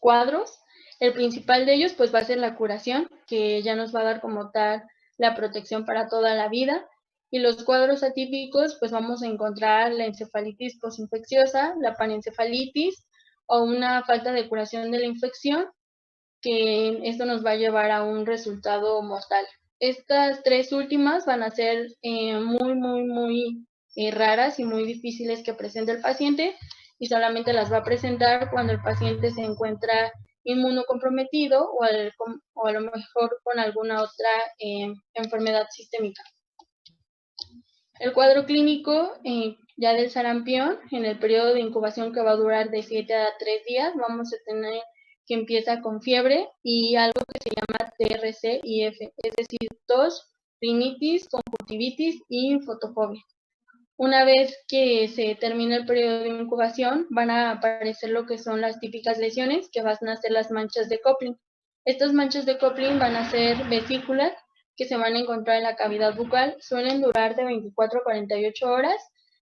cuadros, El principal de ellos pues va a ser la curación, que ya nos va a dar como tal la protección para toda la vida. Y los cuadros atípicos pues vamos a encontrar la encefalitis posinfecciosa, la panencefalitis o una falta de curación de la infección, que esto nos va a llevar a un resultado mortal. Estas tres últimas van a ser muy raras y muy difíciles que presente el paciente, y solamente las va a presentar cuando el paciente se encuentra inmunocomprometido o a lo mejor con alguna otra enfermedad sistémica. El cuadro clínico ya del sarampión, en el periodo de incubación que va a durar de 7 a 3 días, vamos a tener que empieza con fiebre y algo que se llama TRC-IF, es decir, tos, rinitis, conjuntivitis y fotofobia. Una vez que se termina el periodo de incubación, van a aparecer lo que son las típicas lesiones, que van a ser las manchas de Kopling. Estas manchas de Kopling van a ser vesículas que se van a encontrar en la cavidad bucal, suelen durar de 24 a 48 horas,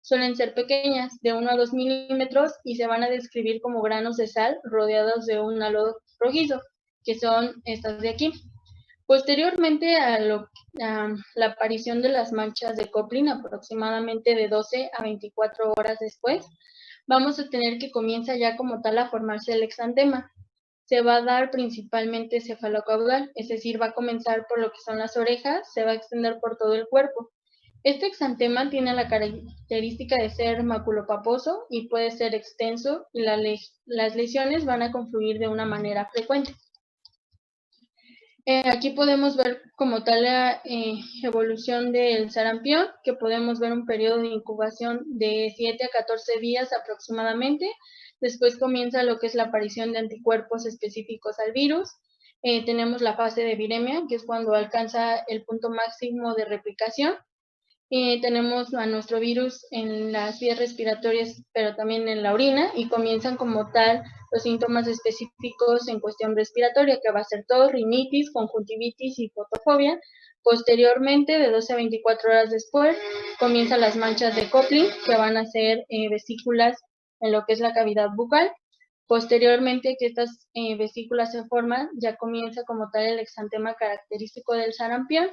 suelen ser pequeñas, de 1 a 2 milímetros, y se van a describir como granos de sal rodeados de un halo rojizo, que son estas de aquí. Posteriormente a la aparición de las manchas de Kopling, aproximadamente de 12 a 24 horas después, vamos a tener que comienza ya como tal a formarse el exantema. Se va a dar principalmente cefalocaudal, es decir, va a comenzar por lo que son las orejas, se va a extender por todo el cuerpo. Este exantema tiene la característica de ser maculopaposo y puede ser extenso, y las lesiones van a confluir de una manera frecuente. Aquí podemos ver como tal la evolución del sarampión, que podemos ver un periodo de incubación de 7 a 14 días aproximadamente. Después comienza lo que es la aparición de anticuerpos específicos al virus. Tenemos la fase de viremia, que es cuando alcanza el punto máximo de replicación. Tenemos a nuestro virus en las vías respiratorias, pero también en la orina, y comienzan como tal los síntomas específicos en cuestión respiratoria, que va a ser tos, rinitis, conjuntivitis y fotofobia. Posteriormente, de 12 a 24 horas después, comienzan las manchas de Kopling, que van a ser vesículas en lo que es la cavidad bucal. Posteriormente que estas vesículas se forman, ya comienza como tal el exantema característico del sarampión,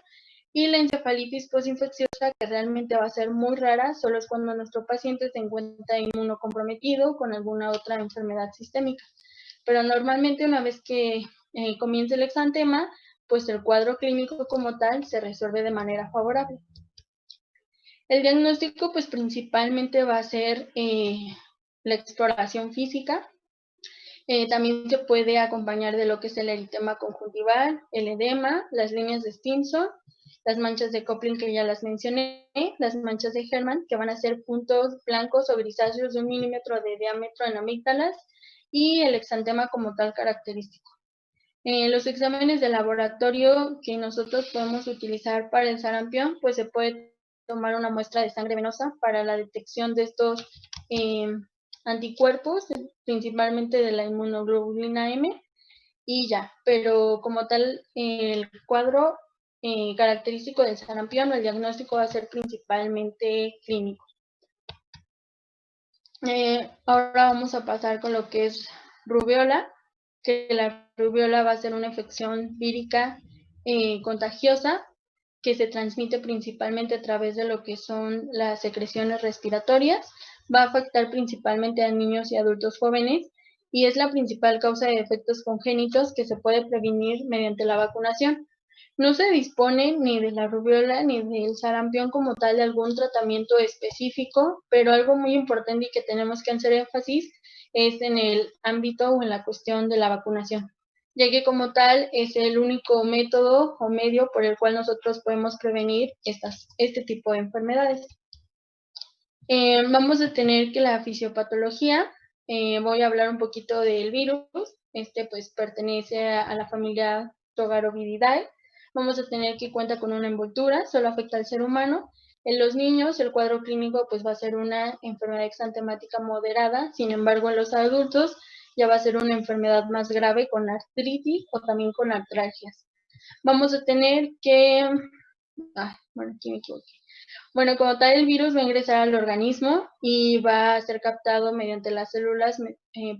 y la encefalitis posinfecciosa, que realmente va a ser muy rara, solo es cuando nuestro paciente se encuentra inmunocomprometido con alguna otra enfermedad sistémica. Pero normalmente una vez que comience el exantema, pues el cuadro clínico como tal se resuelve de manera favorable. El diagnóstico pues principalmente va a ser la exploración física. También se puede acompañar de lo que es el eritema conjuntival, el edema, las líneas de Stimson, las manchas de Kopling que ya las mencioné, las manchas de Hermann, que van a ser puntos blancos o grisáceos de 1 milímetro de diámetro en amígdalas, y el exantema como tal característico. Los exámenes de laboratorio que nosotros podemos utilizar para el sarampión, pues se puede tomar una muestra de sangre venosa para la detección de estos anticuerpos, principalmente de la inmunoglobulina M, y ya. Pero como tal, el cuadro característico del sarampión o el diagnóstico va a ser principalmente clínico. Ahora vamos a pasar con lo que es rubiola, que la rubiola va a ser una infección vírica contagiosa, que se transmite principalmente a través de lo que son las secreciones respiratorias. Va a afectar principalmente a niños y adultos jóvenes, y es la principal causa de defectos congénitos que se puede prevenir mediante la vacunación. No se dispone ni de la rubiola ni del sarampión como tal de algún tratamiento específico, pero algo muy importante y que tenemos que hacer énfasis es en el ámbito o en la cuestión de la vacunación, ya que como tal es el único método o medio por el cual nosotros podemos prevenir este tipo de enfermedades. Vamos a tener que la fisiopatología, voy a hablar un poquito del virus. Este pues pertenece a la familia Togarovididae. Vamos a tener que cuenta con una envoltura, solo afecta al ser humano. En los niños el cuadro clínico pues va a ser una enfermedad exantemática moderada, sin embargo en los adultos ya va a ser una enfermedad más grave con artritis o también con artralgias. Vamos a tener que, bueno, aquí me equivoqué. Bueno, como tal, el virus va a ingresar al organismo y va a ser captado mediante las células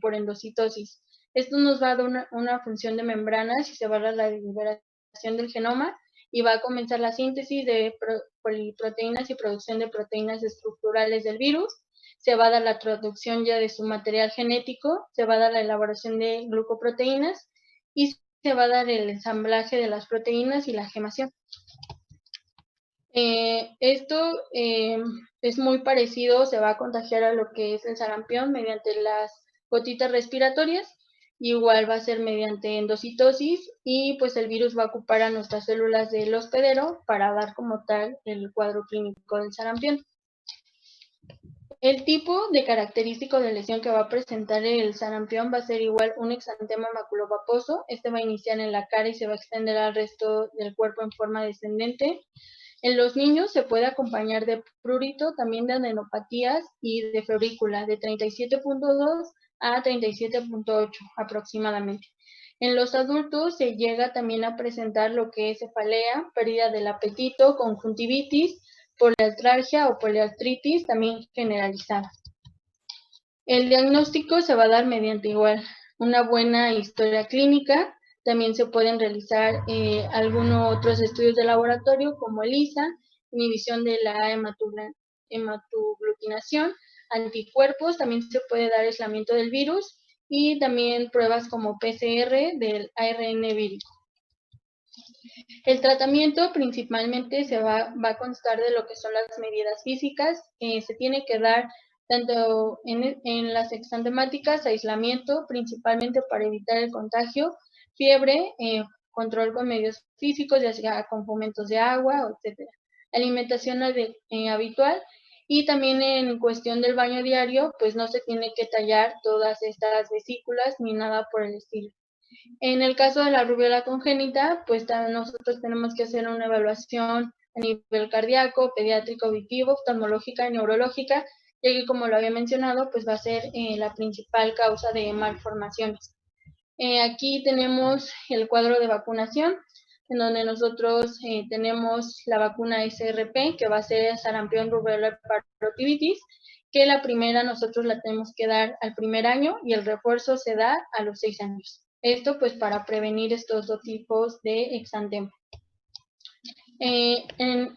por endocitosis. Esto nos va a dar una función de membranas y se va a dar la liberación del genoma y va a comenzar la síntesis de poliproteínas y producción de proteínas estructurales del virus. Se va a dar la traducción ya de su material genético, se va a dar la elaboración de glucoproteínas y se va a dar el ensamblaje de las proteínas y la gemación. Esto es muy parecido, se va a contagiar a lo que es el sarampión mediante las gotitas respiratorias. Igual va a ser mediante endocitosis y pues el virus va a ocupar a nuestras células del hospedero para dar como tal el cuadro clínico del sarampión. El tipo de característico de lesión que va a presentar el sarampión va a ser igual un exantema maculopaposo. Este va a iniciar en la cara y se va a extender al resto del cuerpo en forma descendente. En los niños se puede acompañar de prurito, también de adenopatías y de febrícula de 37.2 a 37.8 aproximadamente. En los adultos se llega también a presentar lo que es cefalea, pérdida del apetito, conjuntivitis, poliartralgia o poliartritis también generalizada. El diagnóstico se va a dar mediante igual una buena historia clínica. También se pueden realizar algunos otros estudios de laboratorio como ELISA, inhibición de la hematoglutinación, anticuerpos, también se puede dar aislamiento del virus y también pruebas como PCR del ARN vírico. El tratamiento principalmente va a constar de lo que son las medidas físicas. Se tiene que dar tanto en las exantemáticas, aislamiento, principalmente para evitar el contagio, fiebre, control con medios físicos, ya sea con fomentos de agua, etc. Alimentación habitual y también en cuestión del baño diario, pues no se tiene que tallar todas estas vesículas ni nada por el estilo. En el caso de la rubiola congénita, pues nosotros tenemos que hacer una evaluación a nivel cardíaco, pediátrico, auditivo, oftalmológica y neurológica, ya que como lo había mencionado, pues va a ser la principal causa de malformaciones. Aquí tenemos el cuadro de vacunación, en donde nosotros tenemos la vacuna SRP, que va a ser sarampión, rubiola, parotiditis, que la primera nosotros la tenemos que dar al primer año y el refuerzo se da a los 6 años. Esto pues para prevenir estos dos tipos de exantema.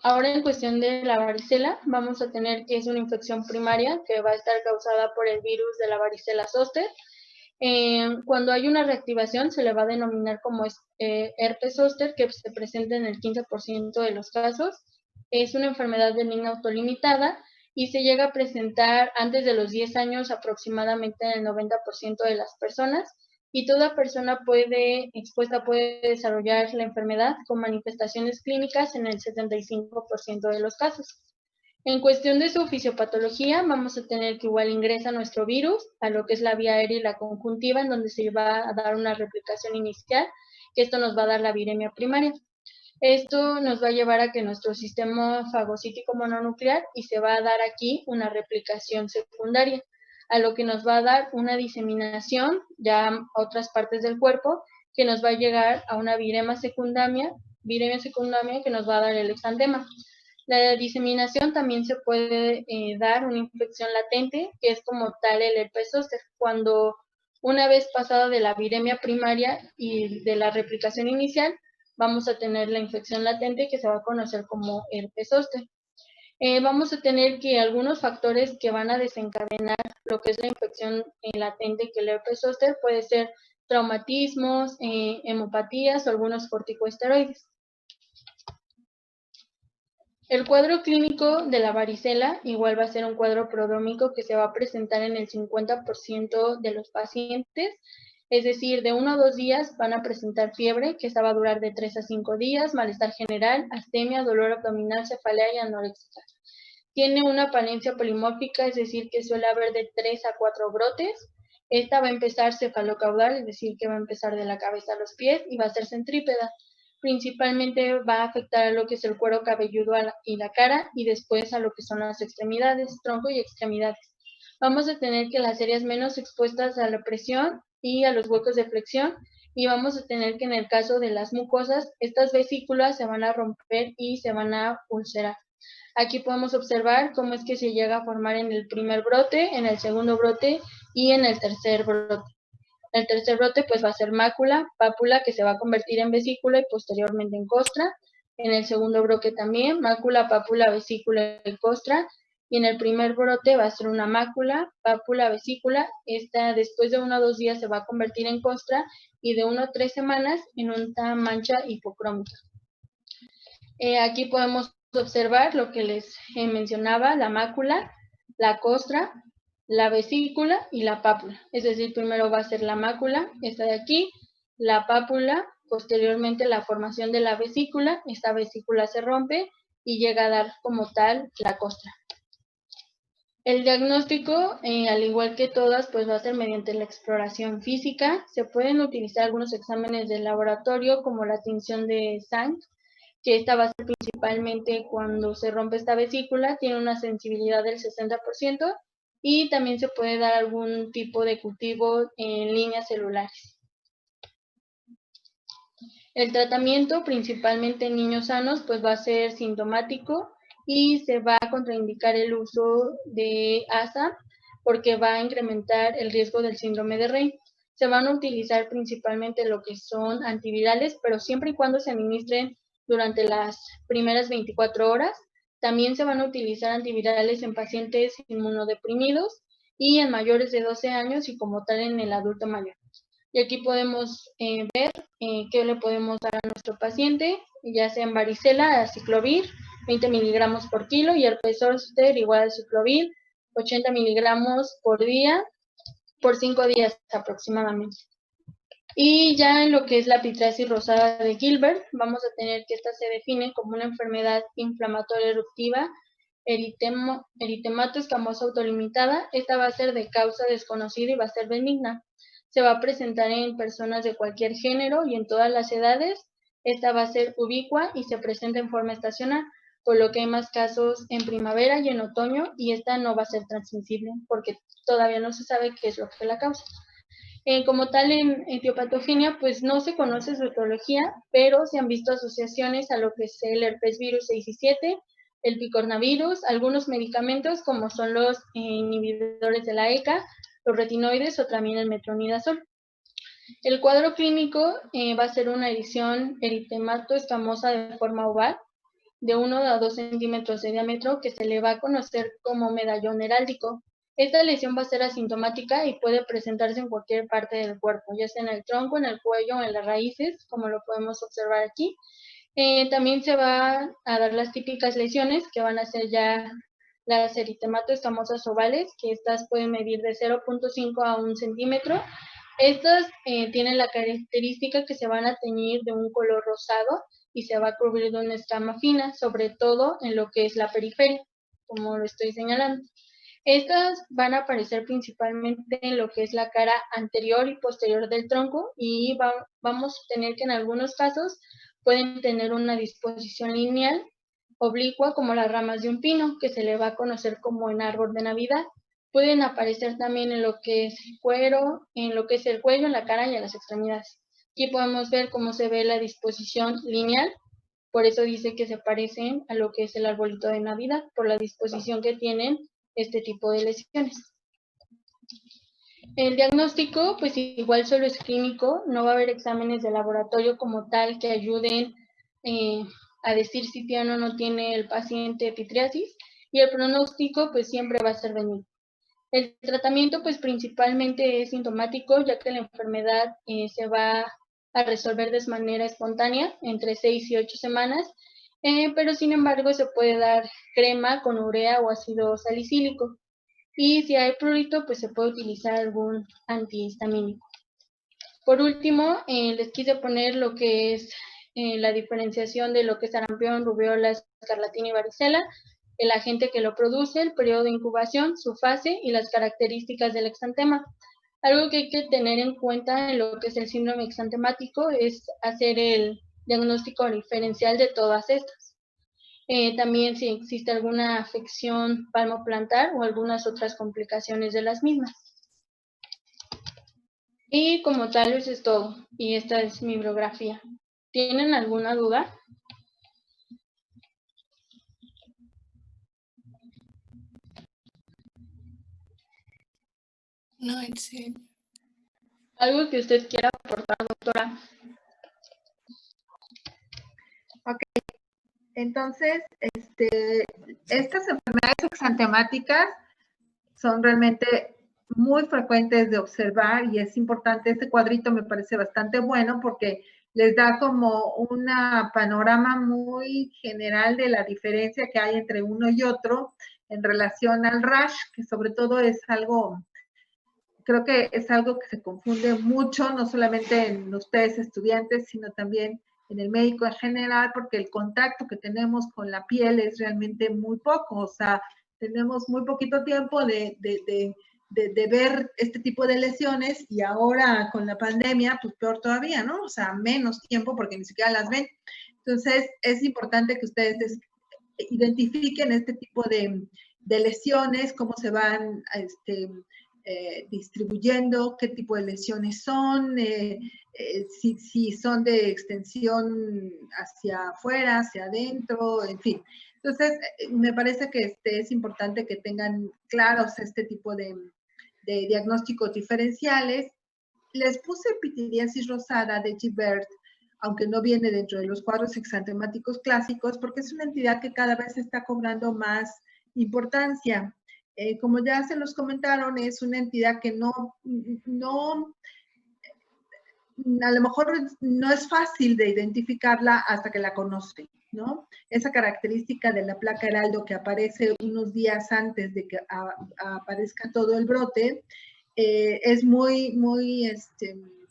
Ahora en cuestión de la varicela, vamos a tener que es una infección primaria que va a estar causada por el virus de la varicela zoster. Cuando hay una reactivación se le va a denominar como herpes zóster, que se presenta en el 15% de los casos. Es una enfermedad benigna autolimitada y se llega a presentar antes de los 10 años aproximadamente en el 90% de las personas, y toda persona expuesta puede desarrollar la enfermedad con manifestaciones clínicas en el 75% de los casos. En cuestión de su fisiopatología, vamos a tener que igual ingresa nuestro virus a lo que es la vía aérea y la conjuntiva, en donde se va a dar una replicación inicial, que esto nos va a dar la viremia primaria. Esto nos va a llevar a que nuestro sistema fagocítico mononuclear y se va a dar aquí una replicación secundaria, a lo que nos va a dar una diseminación ya a otras partes del cuerpo, que nos va a llegar a una viremia secundaria que nos va a dar el exantema. La diseminación también se puede dar una infección latente, que es como tal el herpes zóster, cuando una vez pasada de la viremia primaria y de la replicación inicial, vamos a tener la infección latente que se va a conocer como herpes zóster. Vamos a tener que algunos factores que van a desencadenar lo que es la infección latente, que el herpes zóster puede ser traumatismos, hemopatías o algunos corticosteroides. El cuadro clínico de la varicela igual va a ser un cuadro prodrómico que se va a presentar en el 50% de los pacientes, es decir, de 1 a 2 días van a presentar fiebre, que esta va a durar de 3 a 5 días, malestar general, astemia, dolor abdominal, cefalea y anorexia. Tiene una apariencia polimórfica, es decir, que suele haber de 3 a 4 brotes. Esta va a empezar cefalocaudal, es decir, que va a empezar de la cabeza a los pies y va a ser centrípeda. Principalmente va a afectar a lo que es el cuero cabelludo y la cara, y después a lo que son las extremidades, tronco y extremidades. Vamos a tener que las áreas menos expuestas a la presión y a los huecos de flexión, y vamos a tener que en el caso de las mucosas, estas vesículas se van a romper y se van a ulcerar. Aquí podemos observar cómo es que se llega a formar en el primer brote, en el segundo brote y en el tercer brote. El tercer brote pues va a ser mácula, pápula, que se va a convertir en vesícula y posteriormente en costra. En el segundo brote también, mácula, pápula, vesícula y costra. Y en el primer brote va a ser una mácula, pápula, vesícula. Esta después de 1 o 2 días se va a convertir en costra y de 1 a 3 semanas en una mancha hipocrómica. Aquí podemos observar lo que les mencionaba, la mácula, la costra, la vesícula y la pápula. Es decir, primero va a ser la mácula, esta de aquí, la pápula, posteriormente la formación de la vesícula, esta vesícula se rompe y llega a dar como tal la costra. El diagnóstico, al igual que todas, pues va a ser mediante la exploración física. Se pueden utilizar algunos exámenes de laboratorio como la tinción de sangre, que esta va a ser principalmente cuando se rompe esta vesícula, tiene una sensibilidad del 60% y también se puede dar algún tipo de cultivo en líneas celulares. El tratamiento, principalmente en niños sanos, pues va a ser sintomático y se va a contraindicar el uso de ASA porque va a incrementar el riesgo del síndrome de Rey. Se van a utilizar principalmente lo que son antivirales, pero siempre y cuando se administren durante las primeras 24 horas. También se van a utilizar antivirales en pacientes inmunodeprimidos y en mayores de 12 años y como tal en el adulto mayor. Y aquí podemos ver qué le podemos dar a nuestro paciente, ya sea en varicela, aciclovir, 20 miligramos por kilo, y herpes zóster igual a aciclovir, 80 miligramos por día, por 5 días aproximadamente. Y ya en lo que es la pitriasis rosada de Gilbert, vamos a tener que esta se define como una enfermedad inflamatoria eruptiva, eritemato escamosa autolimitada. Esta va a ser de causa desconocida y va a ser benigna. Se va a presentar en personas de cualquier género y en todas las edades. Esta va a ser ubicua y se presenta en forma estacional, por lo que hay más casos en primavera y en otoño, y esta no va a ser transmisible porque todavía no se sabe qué es lo que la causa. Como tal, en etiopatogenia, pues no se conoce su etiología, pero se han visto asociaciones a lo que es el herpes virus 6 y 7, el picornavirus, algunos medicamentos como son los inhibidores de la ECA, los retinoides o también el metronidazol. El cuadro clínico va a ser una erupción eritemato escamosa de forma oval, de 1 a 2 centímetros de diámetro, que se le va a conocer como medallón heráldico. Esta lesión va a ser asintomática y puede presentarse en cualquier parte del cuerpo, ya sea en el tronco, en el cuello, en las raíces, como lo podemos observar aquí. También se va a dar las típicas lesiones, que van a ser ya las eritemato escamosas ovales, que estas pueden medir de 0.5 a 1 centímetro. Estas tienen la característica que se van a teñir de un color rosado y se va a cubrir de una escama fina, sobre todo en lo que es la periferia, como lo estoy señalando. Estas van a aparecer principalmente en lo que es la cara anterior y posterior del tronco y vamos a tener que en algunos casos pueden tener una disposición lineal, oblicua, como las ramas de un pino, que se le va a conocer como en árbol de Navidad. Pueden aparecer también en lo que es el cuero, en lo que es el cuello, en la cara y en las extremidades. Aquí podemos ver cómo se ve la disposición lineal, por eso dice que se parecen a lo que es el arbolito de Navidad, por la disposición que tienen este tipo de lesiones. El diagnóstico, pues igual solo es clínico, no va a haber exámenes de laboratorio como tal que ayuden a decir si tiene o no tiene el paciente pitriasis, y el pronóstico pues siempre va a ser benigno. El tratamiento pues principalmente es sintomático, ya que la enfermedad se va a resolver de manera espontánea entre 6 y 8 semanas, pero sin embargo se puede dar crema con urea o ácido salicílico. Y si hay prurito, pues se puede utilizar algún antihistamínico. Por último, les quise poner lo que es la diferenciación de lo que es sarampión, rubiola, escarlatina y varicela, el agente que lo produce, el periodo de incubación, su fase y las características del exantema. Algo que hay que tener en cuenta en lo que es el síndrome exantemático es hacer el diagnóstico diferencial de todas estas. También si existe alguna afección palmoplantar o algunas otras complicaciones de las mismas. Y como tal, eso es todo. Y esta es mi bibliografía. ¿Tienen alguna duda? No, Itzel. ¿Algo que usted quiera aportar, doctora? Ok, entonces, estas enfermedades exantemáticas son realmente muy frecuentes de observar y es importante, este cuadrito me parece bastante bueno porque les da como una panorama muy general de la diferencia que hay entre uno y otro en relación al rash, que sobre todo es algo, creo que es algo que se confunde mucho, no solamente en ustedes estudiantes, sino también en el médico en general, porque el contacto que tenemos con la piel es realmente muy poco, o sea, tenemos muy poquito tiempo de ver este tipo de lesiones y ahora con la pandemia, pues peor todavía, ¿no? O sea, menos tiempo porque ni siquiera las ven. Entonces, es importante que ustedes identifiquen este tipo de lesiones, cómo se van distribuyendo, qué tipo de lesiones son, si son de extensión hacia afuera, hacia adentro, en fin. Entonces, me parece que es importante que tengan claros este tipo de diagnósticos diferenciales. Les puse pitiriasis rosada de Gibert, aunque no viene dentro de los cuadros exantemáticos clásicos, porque es una entidad que cada vez está cobrando más importancia. Como ya se los comentaron, es una entidad que a lo mejor no es fácil de identificarla hasta que la conoce, ¿no? Esa característica de la placa heraldo que aparece unos días antes de que aparezca todo el brote, es muy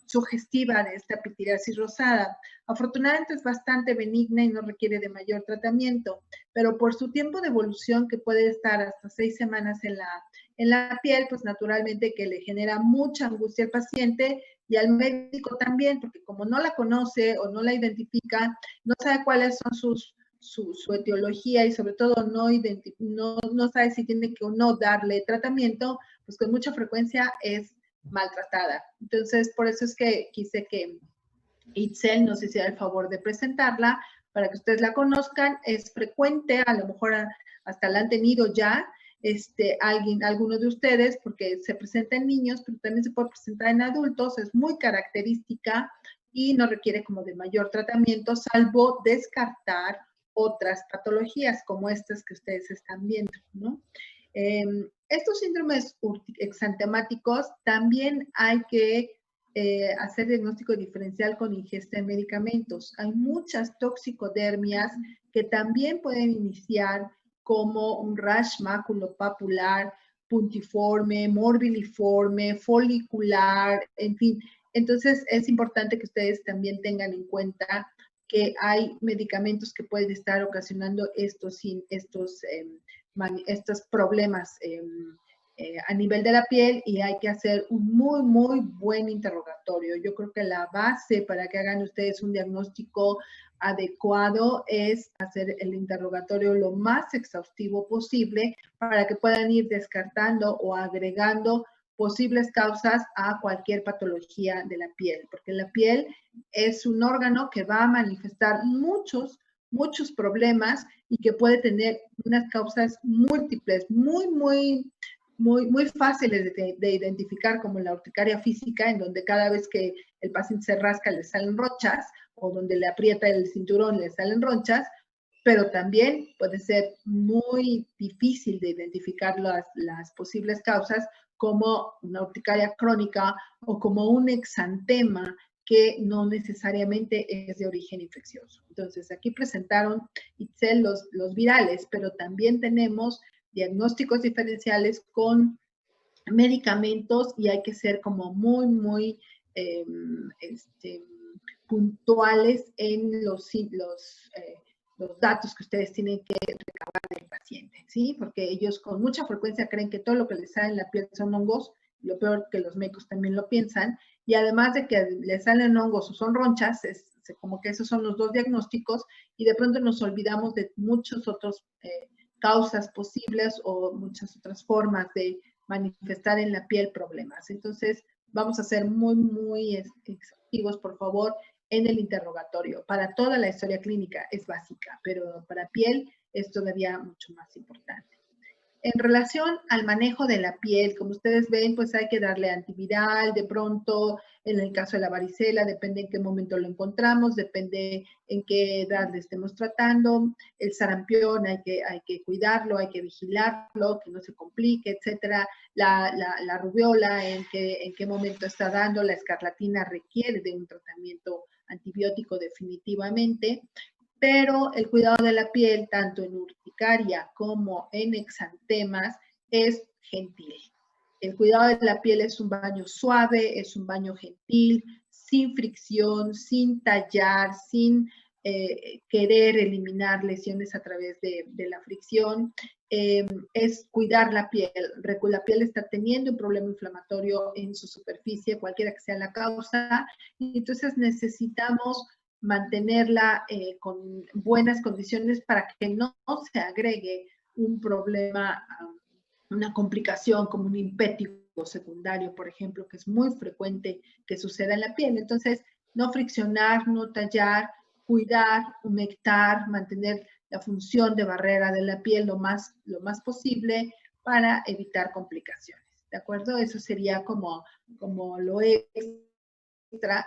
sugestiva de esta pitiriasis rosada. Afortunadamente es bastante benigna y no requiere de mayor tratamiento, pero por su tiempo de evolución, que puede estar hasta 6 semanas en la piel, pues naturalmente que le genera mucha angustia al paciente y al médico también, porque como no la conoce o no la identifica, no sabe cuáles son su etiología y sobre todo no sabe si tiene que o no darle tratamiento, pues con mucha frecuencia es maltratada. Entonces, por eso es que quise que Itzel nos hiciera el favor de presentarla para que ustedes la conozcan. Es frecuente, a lo mejor hasta la han tenido ya, alguno de ustedes, porque se presenta en niños, pero también se puede presentar en adultos, es muy característica y no requiere como de mayor tratamiento, salvo descartar otras patologías como estas que ustedes están viendo, ¿no? Estos síndromes exantemáticos también hay que hacer diagnóstico diferencial con ingesta de medicamentos. Hay muchas toxicodermias que también pueden iniciar como un rash maculopapular, puntiforme, morbiliforme, folicular, en fin. Entonces, es importante que ustedes también tengan en cuenta que hay medicamentos que pueden estar ocasionando estos problemas a nivel de la piel y hay que hacer un muy, muy buen interrogatorio. Yo creo que la base para que hagan ustedes un diagnóstico adecuado es hacer el interrogatorio lo más exhaustivo posible para que puedan ir descartando o agregando posibles causas a cualquier patología de la piel, porque la piel es un órgano que va a manifestar muchos problemas y que puede tener unas causas múltiples, muy fáciles de identificar, como la urticaria física, en donde cada vez que el paciente se rasca le salen ronchas, o donde le aprieta el cinturón le salen ronchas, pero también puede ser muy difícil de identificar las posibles causas, como una urticaria crónica o como un exantema que no necesariamente es de origen infeccioso. Entonces, aquí presentaron, Itzel, los virales, pero también tenemos diagnósticos diferenciales con medicamentos y hay que ser como muy puntuales en los datos que ustedes tienen que recabar del paciente, ¿sí? Porque ellos con mucha frecuencia creen que todo lo que les sale en la piel son hongos, lo peor que los médicos también lo piensan, y además de que les salen hongos o son ronchas, como que esos son los dos diagnósticos, y de pronto nos olvidamos de muchos otros causas posibles o muchas otras formas de manifestar en la piel problemas. Entonces, vamos a ser muy exhaustivos, por favor, en el interrogatorio. Para toda la historia clínica es básica, pero para piel es todavía mucho más importante. En relación al manejo de la piel, como ustedes ven, pues hay que darle antiviral, de pronto, en el caso de la varicela, depende en qué momento lo encontramos, depende en qué edad le estemos tratando. El sarampión hay que cuidarlo, hay que vigilarlo, que no se complique, etcétera. La rubiola, en qué momento está dando, la escarlatina requiere de un tratamiento antibiótico definitivamente. Pero el cuidado de la piel, tanto en urticaria como en exantemas, es gentil. El cuidado de la piel es un baño suave, es un baño gentil, sin fricción, sin tallar, sin querer eliminar lesiones a través de la fricción. Es cuidar la piel. La piel está teniendo un problema inflamatorio en su superficie, cualquiera que sea la causa, y entonces necesitamos mantenerla con buenas condiciones para que no se agregue un problema, una complicación como un impétigo secundario, por ejemplo, que es muy frecuente que suceda en la piel. Entonces, no friccionar, no tallar, cuidar, humectar, mantener la función de barrera de la piel lo más posible para evitar complicaciones. ¿De acuerdo? Eso sería como lo es.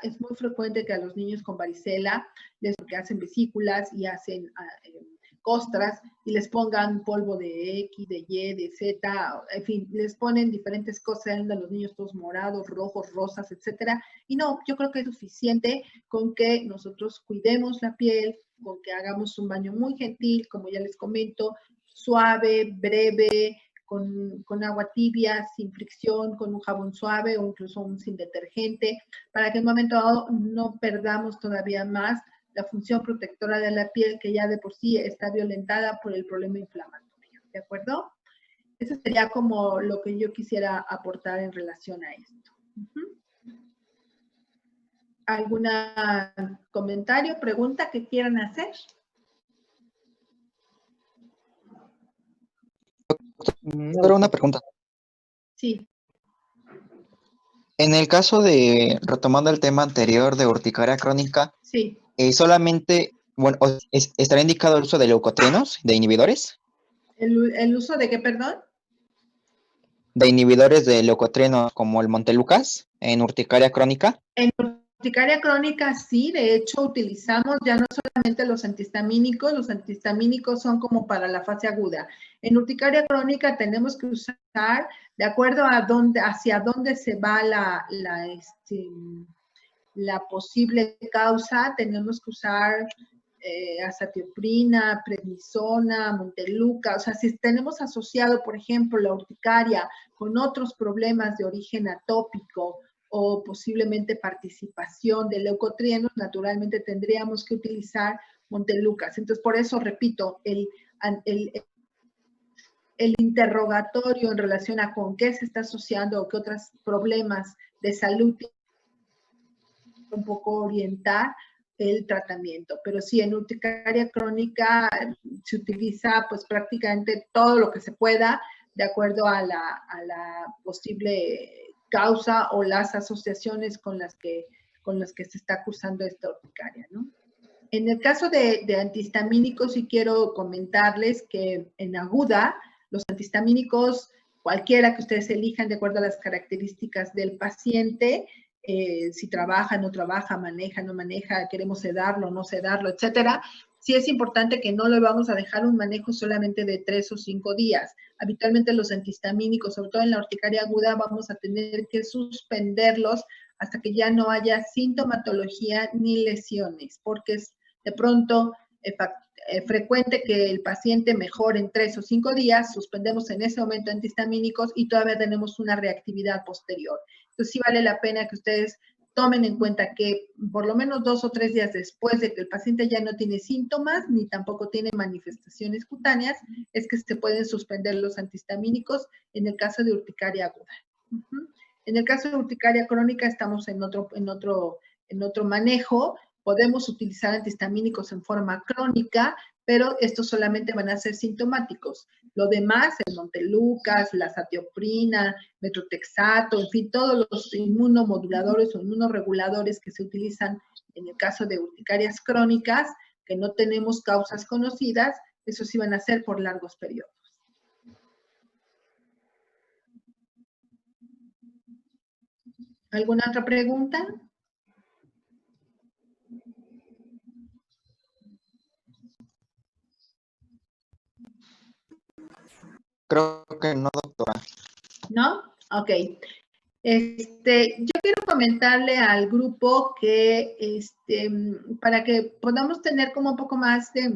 Es muy frecuente que a los niños con varicela que hacen vesículas y hacen costras y les pongan polvo de X, de Y, de Z, en fin, les ponen diferentes cosas, a los niños todos morados, rojos, rosas, etcétera. Y no, yo creo que es suficiente con que nosotros cuidemos la piel, con que hagamos un baño muy gentil, como ya les comento, suave, breve, con agua tibia, sin fricción, con un jabón suave o incluso sin detergente, para que en un momento dado no perdamos todavía más la función protectora de la piel, que ya de por sí está violentada por el problema inflamatorio. ¿De acuerdo? Eso sería como lo que yo quisiera aportar en relación a esto. ¿Algún comentario, pregunta que quieran hacer? Era una pregunta. Sí. En el caso de, retomando el tema anterior de urticaria crónica, sí. Solamente, bueno, ¿estará indicado el uso de leucotrienos, de inhibidores? ¿El uso de qué, perdón? De inhibidores de leucotrienos como el Montelukast en urticaria crónica. En urticaria crónica sí, de hecho utilizamos ya no solamente los antihistamínicos son como para la fase aguda. En urticaria crónica tenemos que usar, de acuerdo a hacia dónde se va la posible causa, tenemos que usar azatioprina, prednisona, Montelukast. O sea, si tenemos asociado, por ejemplo, la urticaria con otros problemas de origen atópico o posiblemente participación de leucotrienos, naturalmente tendríamos que utilizar Montelukast. Entonces, por eso, repito, el interrogatorio en relación a con qué se está asociando o qué otros problemas de salud un poco orientar el tratamiento, pero sí, en urticaria crónica se utiliza pues prácticamente todo lo que se pueda de acuerdo a la posible causa o las asociaciones con las que se está cursando esta urticaria, ¿no? En el caso de antihistamínicos, sí quiero comentarles que en aguda, los antihistamínicos, cualquiera que ustedes elijan de acuerdo a las características del paciente, si trabaja, no trabaja, maneja, no maneja, queremos sedarlo, no sedarlo, etcétera, sí es importante que no le vamos a dejar un manejo solamente de 3 o 5 días. Habitualmente los antihistamínicos, sobre todo en la urticaria aguda, vamos a tener que suspenderlos hasta que ya no haya sintomatología ni lesiones, porque es de pronto frecuente que el paciente mejore en 3 o 5 días, suspendemos en ese momento antihistamínicos y todavía tenemos una reactividad posterior. Entonces sí vale la pena que ustedes tomen en cuenta que por lo menos 2 o 3 días después de que el paciente ya no tiene síntomas ni tampoco tiene manifestaciones cutáneas, es que se pueden suspender los antihistamínicos en el caso de urticaria aguda. En el caso de urticaria crónica estamos en otro manejo. Podemos utilizar antihistamínicos en forma crónica, pero estos solamente van a ser sintomáticos. Lo demás, el Montelukast, la azatioprina, metrotexato, en fin, todos los inmunomoduladores o inmunoreguladores que se utilizan en el caso de urticarias crónicas, que no tenemos causas conocidas, esos sí van a ser por largos periodos. ¿Alguna otra pregunta? Creo que no, doctora. ¿No? Ok. Yo quiero comentarle al grupo que para que podamos tener como un poco más de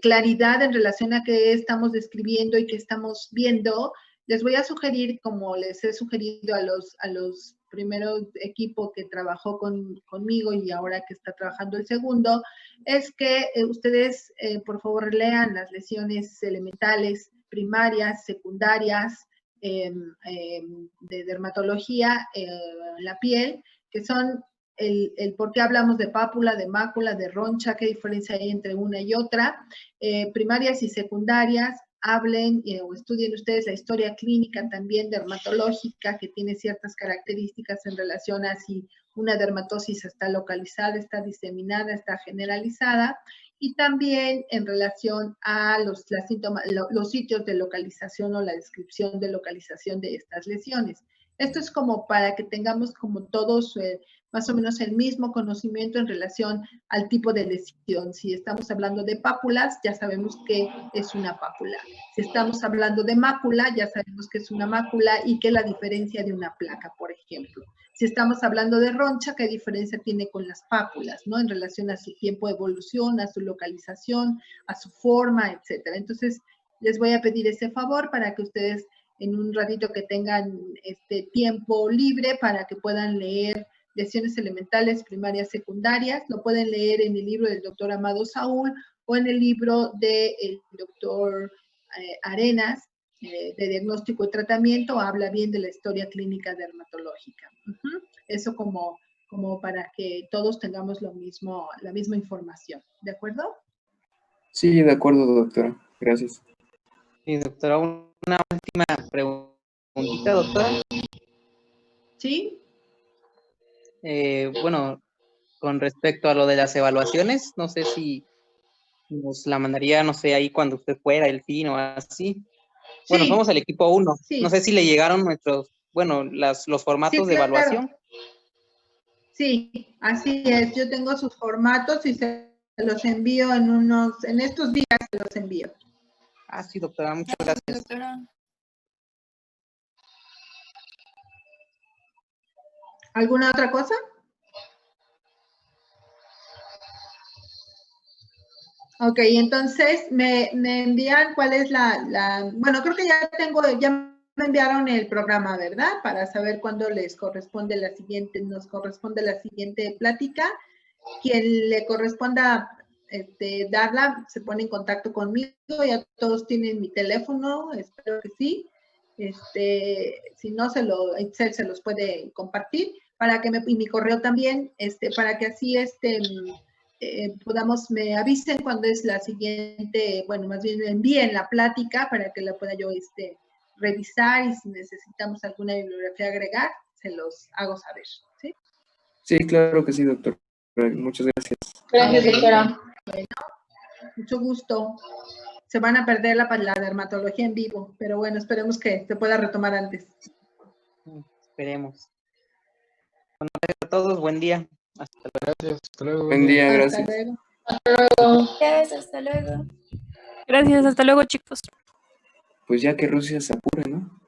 claridad en relación a qué estamos describiendo y qué estamos viendo, les voy a sugerir, como les he sugerido a los primeros equipos que trabajó conmigo y ahora que está trabajando el segundo, es que ustedes, por favor, lean las lesiones elementales, primarias, secundarias, de dermatología en la piel, que son el por qué hablamos de pápula, de mácula, de roncha, qué diferencia hay entre una y otra, primarias y secundarias. Hablen o estudien ustedes la historia clínica también dermatológica, que tiene ciertas características en relación a si una dermatosis está localizada, está diseminada, está generalizada, y también en relación a los sitios de localización o la descripción de localización de estas lesiones. Esto es como para que tengamos como todos más o menos el mismo conocimiento en relación al tipo de lesión. Si estamos hablando de pápulas, ya sabemos que es una pápula. Si estamos hablando de mácula, ya sabemos que es una mácula y qué es la diferencia de una placa, por ejemplo. Si estamos hablando de roncha, ¿qué diferencia tiene con las pápulas, ¿no? En relación a su tiempo de evolución, a su localización, a su forma, etcétera. Entonces, les voy a pedir ese favor para que ustedes en un ratito que tengan tiempo libre para que puedan leer lesiones elementales, primarias, secundarias. Lo pueden leer en el libro del doctor Amado Saúl o en el libro del doctor Arenas, de diagnóstico y tratamiento, habla bien de la historia clínica dermatológica. Eso como para que todos tengamos la misma información. ¿De acuerdo? Sí, de acuerdo, doctora. Gracias. Sí, doctora, una última preguntita, doctora. ¿Sí? Bueno, con respecto a lo de las evaluaciones, no sé si nos la mandaría, no sé, ahí cuando usted fuera, el fin o así. Bueno, Sí. somos el equipo 1. Sí. No sé si le llegaron los formatos Sí, de claro. evaluación. Sí, así es. Yo tengo sus formatos y se los envío en estos días se los envío. Ah, sí, doctora, muchas gracias. Doctora. ¿Alguna otra cosa? Ok, entonces me envían cuál es bueno, creo que ya me enviaron el programa, ¿verdad? Para saber cuándo nos corresponde la siguiente plática. Quien le corresponda darla, se pone en contacto conmigo, ya todos tienen mi teléfono, espero que sí. Si no, Excel se los puede compartir, y mi correo también, para que así me avisen cuando es la siguiente, bueno, más bien me envíen la plática para que la pueda yo revisar, y si necesitamos alguna bibliografía agregar, se los hago saber, ¿sí? Sí, claro que sí, doctor. Muchas gracias. Gracias, doctora. Bueno, mucho gusto. Se van a perder la dermatología en vivo, pero bueno, esperemos que se pueda retomar antes. Esperemos. Bueno, gracias a todos, buen día. Gracias, hasta luego. Buen día, Hasta gracias. luego. Gracias, hasta luego. Gracias, hasta luego, chicos. Pues ya que Rusia se apure, ¿no?